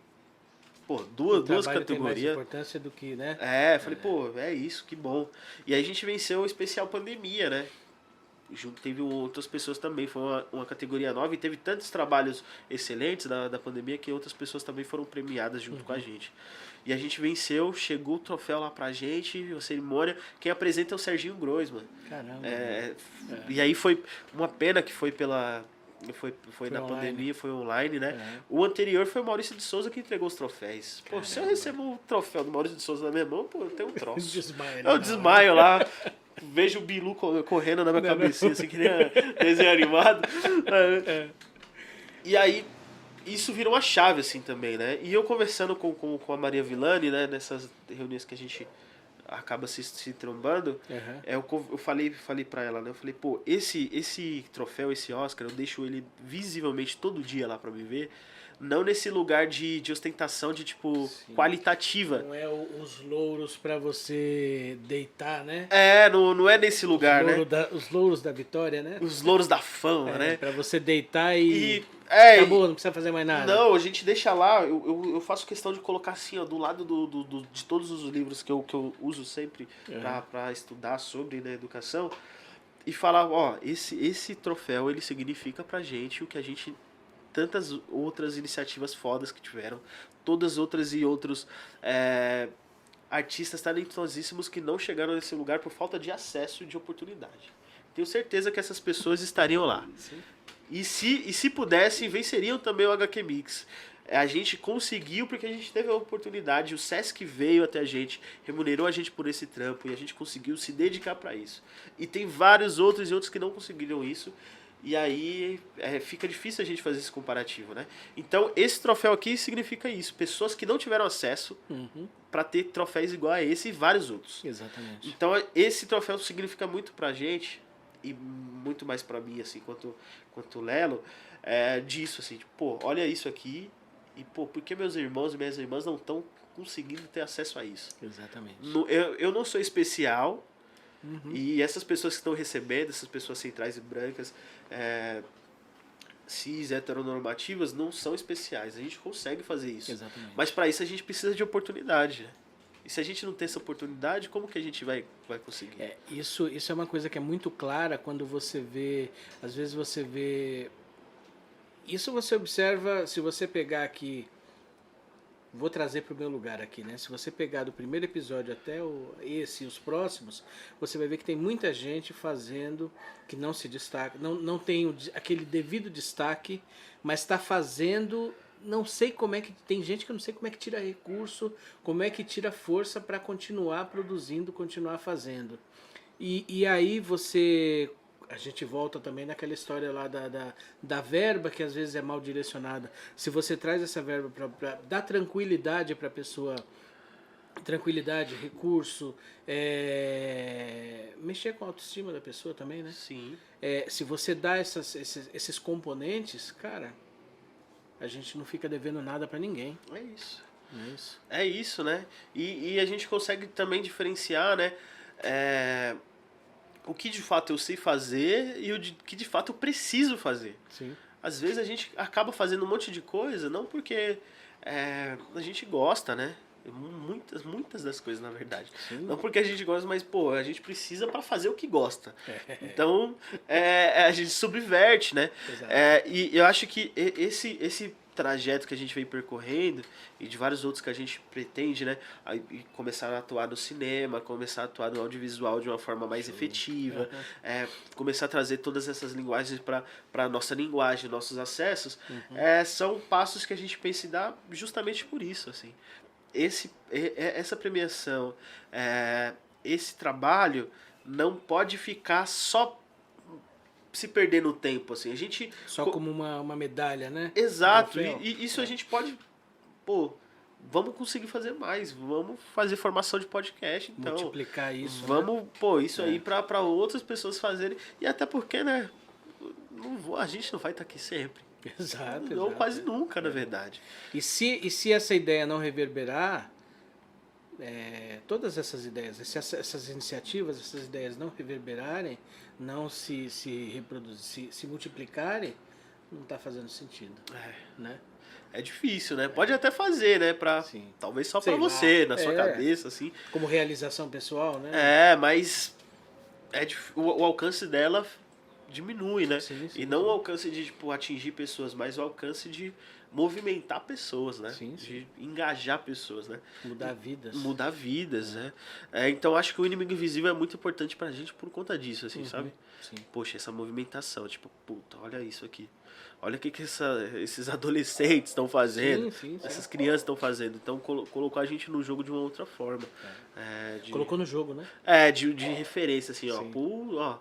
pô, O duas trabalho tem mais categorias. importância do que, né? Falei, pô, é isso, que bom. E aí a gente venceu o especial pandemia, né? Junto teve outras pessoas também, foi uma categoria nova e teve tantos trabalhos excelentes da pandemia que outras pessoas também foram premiadas junto com a gente. E a gente venceu, chegou o troféu lá pra gente, a cerimônia, quem apresenta é o Serginho Groisman. Caramba. E aí foi uma pena que foi pela... Foi na online. pandemia, foi online, né? O anterior foi o Maurício de Souza que entregou os troféus. Pô, se eu recebo um troféu do Maurício de Souza na minha mão, pô, eu tenho um troço. Desmaia, Eu desmaio lá, vejo o Bilu correndo na minha cabecinha, assim, que nem desenho animado. E aí, isso virou uma chave, assim, também, né? E eu conversando com a Maria Villani, né, nessas reuniões que a gente acaba se trombando, eu falei pra ela, né? Eu falei, pô, esse troféu, esse Oscar, eu deixo ele visivelmente todo dia lá pra me ver, não nesse lugar de ostentação, de tipo, qualitativa. Não é os louros pra você deitar, né? Não é nesse lugar, né? Os louros da vitória, né? Os louros da fama, né? Pra você deitar e acabou, não precisa fazer mais nada. Não, a gente deixa lá, eu faço questão de colocar assim, ó, do lado de todos os livros que eu uso sempre pra estudar sobre, né, educação, e falar, ó, esse troféu, ele significa pra gente o que a gente... Tantas outras iniciativas fodas que tiveram, todas outras e outros artistas talentosíssimos que não chegaram nesse lugar por falta de acesso e de oportunidade. Tenho certeza que essas pessoas estariam lá. Sim. E se pudessem, venceriam também o HQ Mix. A gente conseguiu porque a gente teve a oportunidade, o Sesc veio até a gente, remunerou a gente por esse trampo e a gente conseguiu se dedicar para isso. E tem vários outros e outros que não conseguiram isso. E aí fica difícil a gente fazer esse comparativo, né? Então esse troféu aqui significa isso. Pessoas que não tiveram acesso para ter troféus igual a esse e vários outros. Exatamente. Então esse troféu significa muito pra gente e muito mais pra mim, assim, quanto Lelo, disso, assim, tipo, pô, olha isso aqui e, pô, por que meus irmãos e minhas irmãs não estão conseguindo ter acesso a isso? Exatamente. Eu não sou especial. E essas pessoas que estão recebendo, essas pessoas centrais e brancas, cis, heteronormativas, não são especiais. A gente consegue fazer isso. Exatamente. Mas para isso a gente precisa de oportunidade. E se a gente não tem essa oportunidade, como que a gente vai conseguir? Isso é uma coisa que é muito clara quando você vê... Às vezes você vê... Isso você observa, se você pegar aqui... Vou trazer para o meu lugar aqui, né? Se você pegar do primeiro episódio até esse e os próximos, você vai ver que tem muita gente fazendo que não se destaca, não tem aquele devido destaque, mas está fazendo, não sei como é que... Tem gente que eu não sei como é que tira recurso, como é que tira força para continuar produzindo, continuar fazendo. E aí você... A gente volta também naquela história lá da verba que às vezes é mal direcionada. Se você traz essa verba para dar tranquilidade para a pessoa, tranquilidade, recurso, mexer com a autoestima da pessoa também, né? Sim. Se você dá esses componentes, cara, a gente não fica devendo nada para ninguém. É isso. Não é isso? É isso, né? E a gente consegue também diferenciar, né? O que de fato eu sei fazer e o que de fato eu preciso fazer. Sim. Às vezes a gente acaba fazendo um monte de coisa, não porque a gente gosta, né? Muitas das coisas, na verdade. Sim. Não porque a gente gosta, mas, pô, a gente precisa para fazer o que gosta. Então, a gente subverte, né? Exato. E eu acho que esse trajeto que a gente vem percorrendo e de vários outros que a gente pretende, né? Começar a atuar no cinema, começar a atuar no audiovisual de uma forma mais efetiva, começar a trazer todas essas linguagens para a nossa linguagem, nossos acessos, são passos que a gente pensa em dar justamente por isso, assim. Essa premiação, esse trabalho não pode ficar só se perder no tempo, assim. A gente Só como uma medalha, né? Exato. E isso a gente pode, pô, vamos conseguir fazer mais, vamos fazer formação de podcast, então multiplicar isso, vamos, né? Pô, isso aí para outras pessoas fazerem, e até porque, né, a gente não vai estar aqui sempre. Exato. Ou quase nunca, na verdade. E se essa ideia não reverberar, todas essas ideias, essas iniciativas, essas ideias não reverberarem, não se reproduzir, se multiplicarem, não está fazendo sentido. Né? é difícil, né? Pode até fazer, né? Sim. Talvez só Sei pra lá. você, na sua cabeça, assim. Como realização pessoal, né? Mas o alcance dela diminui, né? Sim, E sim, não sim. o alcance de, tipo, atingir pessoas, mas o alcance de movimentar pessoas, né? Sim, sim. De engajar pessoas, né? Mudar vidas. Mudar vidas, né? Então acho que o Inimigo Invisível é muito importante pra gente por conta disso, assim, sabe? Sim. Poxa, essa movimentação, tipo, puta, olha isso aqui. Olha o que esses adolescentes estão fazendo, Sim. essas crianças estão fazendo. Então colocou a gente no jogo de uma outra forma. Colocou no jogo, né? De referência, assim, ó. Sim. Pô, ó.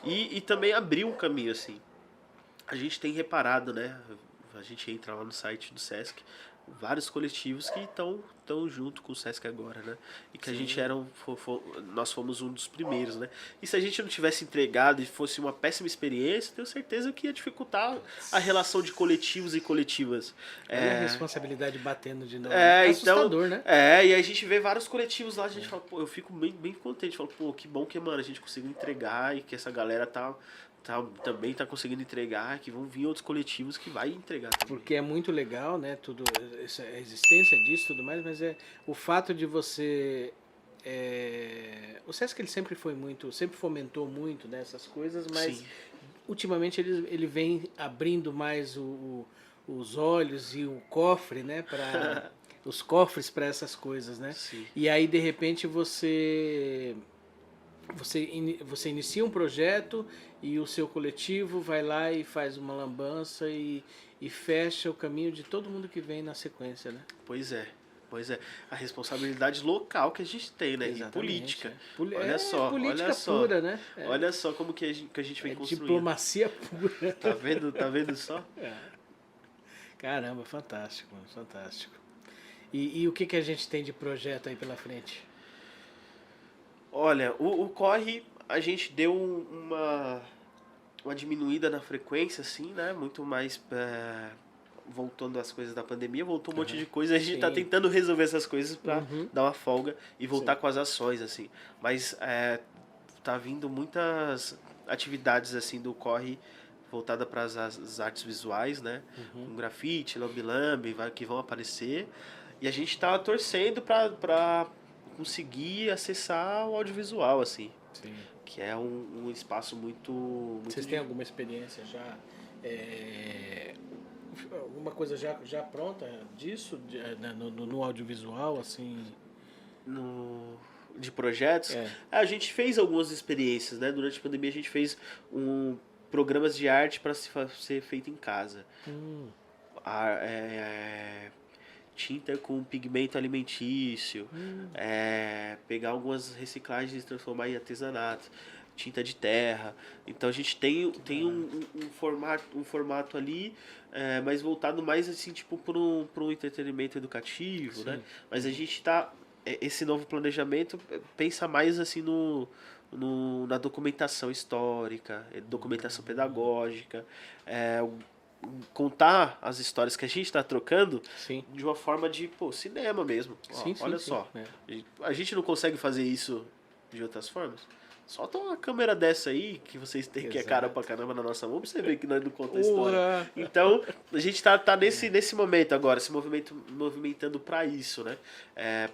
E também abriu um caminho, assim. A gente tem reparado, né? A gente entra lá no site do Sesc, vários coletivos que estão junto com o Sesc agora, né? E que a gente nós fomos um dos primeiros, né? E se a gente não tivesse entregado e fosse uma péssima experiência, tenho certeza que ia dificultar a relação de coletivos e coletivas. Olha a responsabilidade batendo de novo. É, assustador, então, né? E a gente vê vários coletivos lá, a gente fala, pô, eu fico bem contente, falo, pô, que bom que, mano, a gente conseguiu entregar e que essa galera também tá conseguindo entregar, que vão vir outros coletivos que vai entregar também. Porque é muito legal, né? A existência disso e tudo mais, mas é o fato de você. O Sesc ele sempre fomentou muito nessas coisas, mas Sim. ultimamente ele vem abrindo mais os olhos e o cofre, né? Os cofres para essas coisas, né? Sim. E aí de repente você inicia um projeto e o seu coletivo vai lá e faz uma lambança e fecha o caminho de todo mundo que vem na sequência, né? Pois é. A responsabilidade local que a gente tem, né? Exatamente, E política. Política olha só. pura, né? Olha só como que a gente vem construindo. Diplomacia pura. Tá vendo só? Caramba, fantástico. E o que a gente tem de projeto aí pela frente? Olha, o corre, a gente deu uma diminuída na frequência, assim, né? Muito mais voltando às coisas da pandemia, voltou um monte de coisa. A gente tá tentando resolver essas coisas pra dar uma folga e voltar com as ações, assim. Mas tá vindo muitas atividades, assim, do corre voltada para as artes visuais, né? Com grafite, lambi-lambi, que vão aparecer. E a gente tá torcendo pra conseguir acessar o audiovisual, assim. Sim. Que é um espaço muito Vocês têm alguma experiência já? Alguma coisa já pronta disso no audiovisual, assim? De projetos? A gente fez algumas experiências, né? Durante a pandemia a gente fez programas de arte para ser feito em casa. Tinta com pigmento alimentício, pegar algumas reciclagens e transformar em artesanato, tinta de terra. Então a gente tem um formato ali, mas voltado mais assim, tipo, para um entretenimento educativo, né? Mas a gente esse novo planejamento pensa mais assim na documentação histórica, documentação pedagógica, contar as histórias que a gente está trocando de uma forma de cinema mesmo. Olha só. A gente não consegue fazer isso de outras formas. Solta uma câmera dessa aí, que vocês têm, que é cara pra caramba na nossa mão, pra você ver que nós não conta a história. Então, a gente tá nesse momento agora, se movimentando pra isso, né?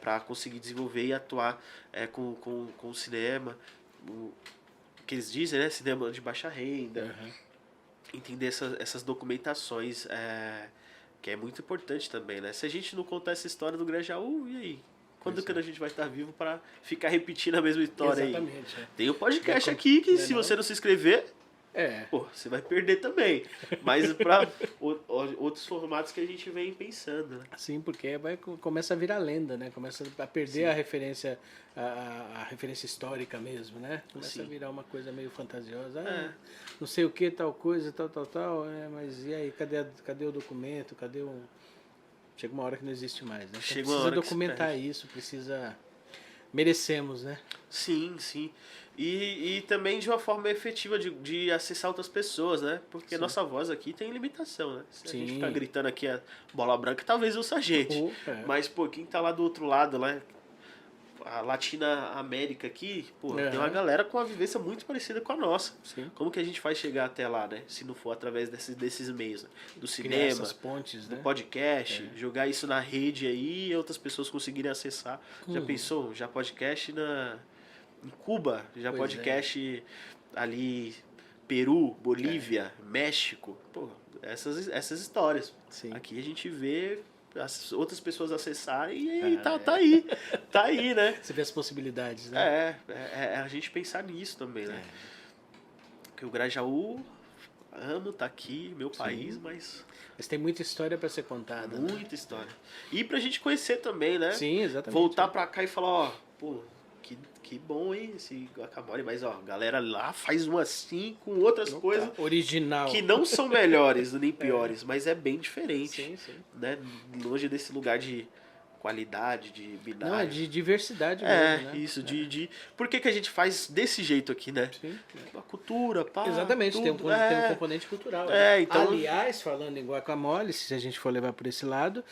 Pra conseguir desenvolver e atuar com o cinema. O que eles dizem, né? Cinema de baixa renda. Entender essas documentações, que é muito importante também, né? Se a gente não contar essa história do Grajaú, e aí? Quando que a gente vai estar vivo para ficar repetindo a mesma história? Exatamente, aí? Tem um podcast aqui que se você não se inscrever, você vai perder também. Mas para outros formatos que a gente vem pensando, né? Sim, porque começa a virar lenda, né? Começa a perder a referência, a referência histórica mesmo, né? Começa a virar uma coisa meio fantasiosa. Não sei o que, tal coisa, tal. Mas e aí, cadê o documento? Chega uma hora que não existe mais, né? Então precisa documentar isso, merecemos, né? Sim. E também de uma forma efetiva de acessar outras pessoas, né? Porque nossa voz aqui tem limitação, né? Se a gente ficar gritando aqui a bola branca, talvez ouça a gente. Mas, quem tá lá do outro lado, né? a Latina América aqui, pô, Uhum. tem uma galera com uma vivência muito parecida com a nossa. Sim. Como que a gente vai chegar até lá, né? Se não for através desses meios, né? Do Criar cinema, essas pontes, do né? podcast, jogar isso na rede aí e outras pessoas conseguirem acessar. Já pensou? Já podcast em Cuba, já Pois podcast ali Peru, Bolívia, México. Pô, essas histórias. Sim. Aqui a gente vê as outras pessoas acessarem e aí, tá aí. Tá aí, né? Você vê as possibilidades, né? É a gente pensar nisso também, né? Porque o Grajaú, amo tá aqui, meu país, mas Mas tem muita história para ser contada. Né? muita história. E pra gente conhecer também, né? Sim, exatamente. Voltar pra cá e falar, ó, pô, que bom, hein, esse guacamole. Mas, ó, galera lá faz um assim com outras coisas original. que não são melhores nem piores, mas é bem diferente. Sim, sim. Né? Longe desse lugar de qualidade, de binário. Não, é de diversidade mesmo, né? Isso, Por que a gente faz desse jeito aqui, né? Sim. A cultura, pá, Exatamente, tudo, tem um componente cultural. então... Aliás, falando em guacamole, se a gente for levar por esse lado,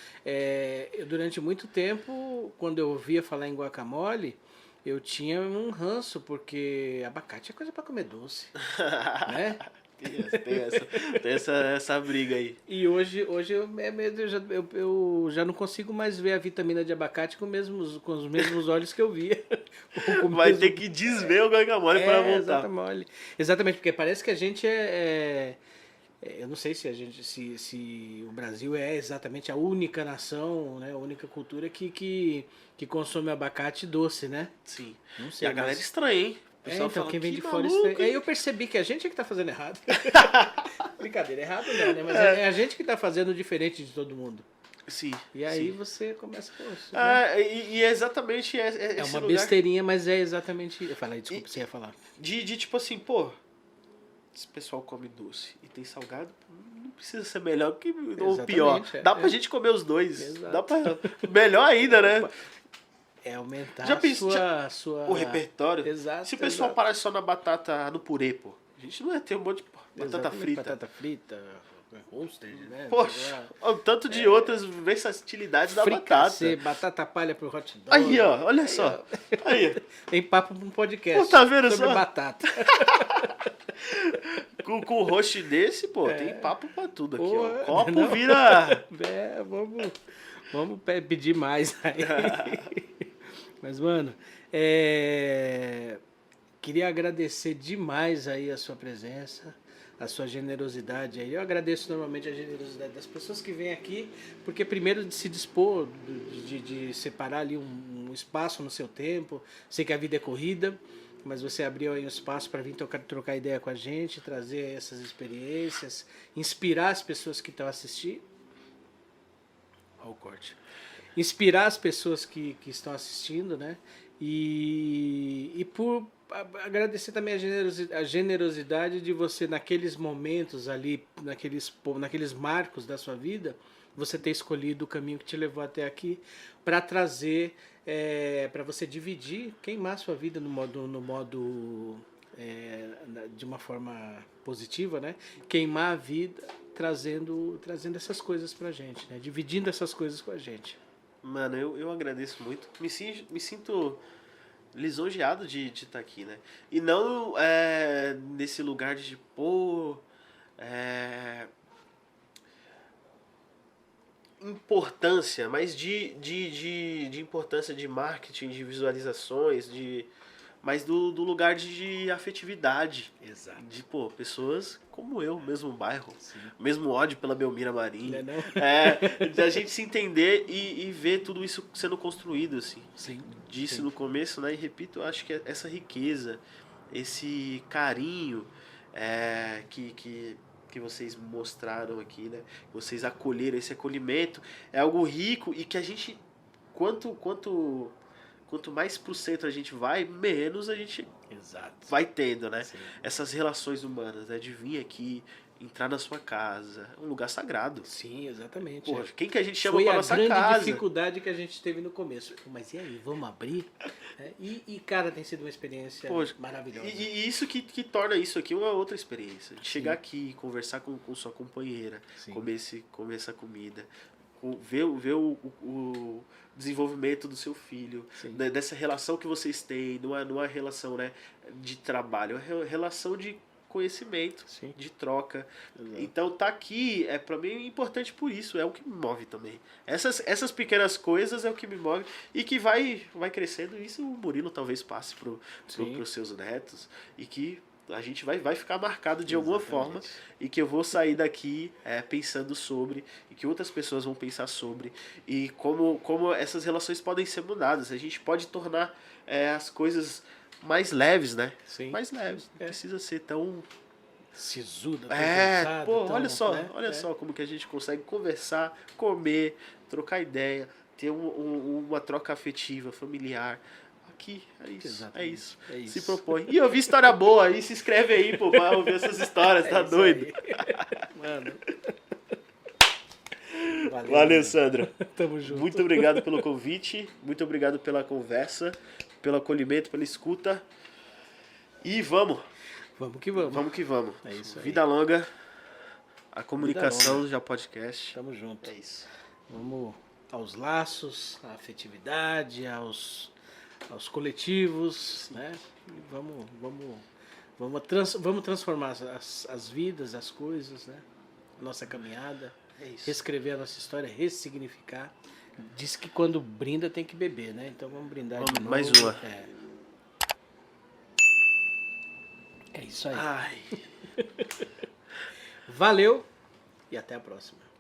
eu durante muito tempo, quando eu ouvia falar em guacamole, eu tinha um ranço, porque abacate é coisa para comer doce, né? Tem essa briga aí. E hoje eu já não consigo mais ver a vitamina de abacate com os mesmos olhos que eu via. Vai ter que desver o guacamole para voltar. Exatamente, porque parece que a gente eu não sei se o Brasil é exatamente a única nação, né, a única cultura que consome abacate doce, né? Sim. Não sei, e a galera é estranha, hein? Então fala, quem vem de fora maluco, aí eu percebi que a gente é que tá fazendo errado. Brincadeira, errado não, né? Mas é a gente que tá fazendo diferente de todo mundo. Sim. E aí você começa com isso. E é exatamente é esse uma lugar besteirinha, mas é exatamente. Fala aí, desculpa, você ia falar. de tipo assim, pô, esse pessoal come doce e tem salgado, não precisa ser melhor que ou pior. Dá pra gente comer os dois. Exato. Dá pra. Melhor ainda, né? É aumentar sua... o repertório. Exato. Se o pessoal parasse só na batata, no purê, pô, a gente não ia ter um monte de batata frita. Batata frita, roasted, né? Poxa, o tanto de outras versatilidades da batata. Batata palha pro hot dog. Aí, ó, olha só. Aí. Tem papo pra um podcast. Pô, tá vendo sobre só? batata. com o roast desse, pô, tem papo pra tudo aqui, ó. Copo não. vira... Vamos pedir mais aí. Mas, mano, queria agradecer demais aí a sua presença, a sua generosidade aí. Eu agradeço normalmente a generosidade das pessoas que vêm aqui, porque primeiro de se dispor, de separar ali um espaço no seu tempo. Sei que a vida é corrida, mas você abriu aí um espaço para vir trocar ideia com a gente, trazer essas experiências, inspirar as pessoas que estão assistindo. Olha o corte. Inspirar as pessoas que estão assistindo, né? E por agradecer também a generosidade de você, naqueles momentos ali, naqueles marcos da sua vida, você ter escolhido o caminho que te levou até aqui para trazer, para você dividir, queimar a sua vida no modo de uma forma positiva, né? Queimar a vida trazendo essas coisas pra gente, né? Dividindo essas coisas com a gente. Mano, eu agradeço muito. Me sinto lisonjeado de estar aqui, né? E não nesse lugar de, pô, importância, mas de importância de marketing, de visualizações, mas do lugar de afetividade. Exato. De, pô, pessoas como eu, mesmo bairro, Sim. mesmo ódio pela Belmira Marim. Não é não? Da gente se entender e ver tudo isso sendo construído, assim. Sim. Disse Sim. no começo, né? E repito, eu acho que essa riqueza, esse carinho que vocês mostraram aqui, né? Vocês acolheram, esse acolhimento é algo rico e que a gente, quanto mais pro centro a gente vai, menos a gente vai tendo, né? Sim. Essas relações humanas, né? De vir aqui, entrar na sua casa, é um lugar sagrado. Sim, exatamente. Poxa, quem que a gente chama pra nossa casa? Foi a grande casa? dificuldade que a gente teve no começo. Mas e aí, vamos abrir? Cara, tem sido uma experiência maravilhosa. E isso que torna isso aqui uma outra experiência. De chegar aqui, conversar com sua companheira, comer essa comida, ver o desenvolvimento do seu filho, né, dessa relação que vocês têm, numa relação, né, de trabalho, uma relação de conhecimento, Sim. de troca. Exato. Então tá aqui, para mim é importante por isso, é o que me move também. Essas pequenas coisas é o que me move e que vai crescendo. Isso o Murilo talvez passe pros seus netos e que a gente vai ficar marcado de alguma forma e que eu vou sair daqui pensando sobre e que outras pessoas vão pensar sobre e como essas relações podem ser mudadas. A gente pode tornar as coisas mais leves, né? Sim. Mais leves. Não precisa ser tão sisuda, pesada, pô, tão, olha só, né? olha só como que a gente consegue conversar, comer, trocar ideia, ter uma troca afetiva, familiar. Aqui, é isso. Se propõe. E ouvir história boa aí, se inscreve aí, pô, pra ouvir essas histórias, tá doido? Mano. Valeu, Sandra. Tamo junto. Muito obrigado pelo convite, muito obrigado pela conversa, pelo acolhimento, pela escuta. E vamos. Vamos que vamos. Vamos que vamos. É isso aí. Vida longa, a comunicação já podcast. Tamo junto. É isso. Vamos aos laços, à afetividade, aos coletivos, né? E vamos transformar as vidas, as coisas, né? Nossa caminhada. É isso. Reescrever a nossa história, ressignificar. Diz que quando brinda tem que beber, né? Então vamos brindar de novo. Mais uma. É isso aí. Ai. Valeu e até a próxima.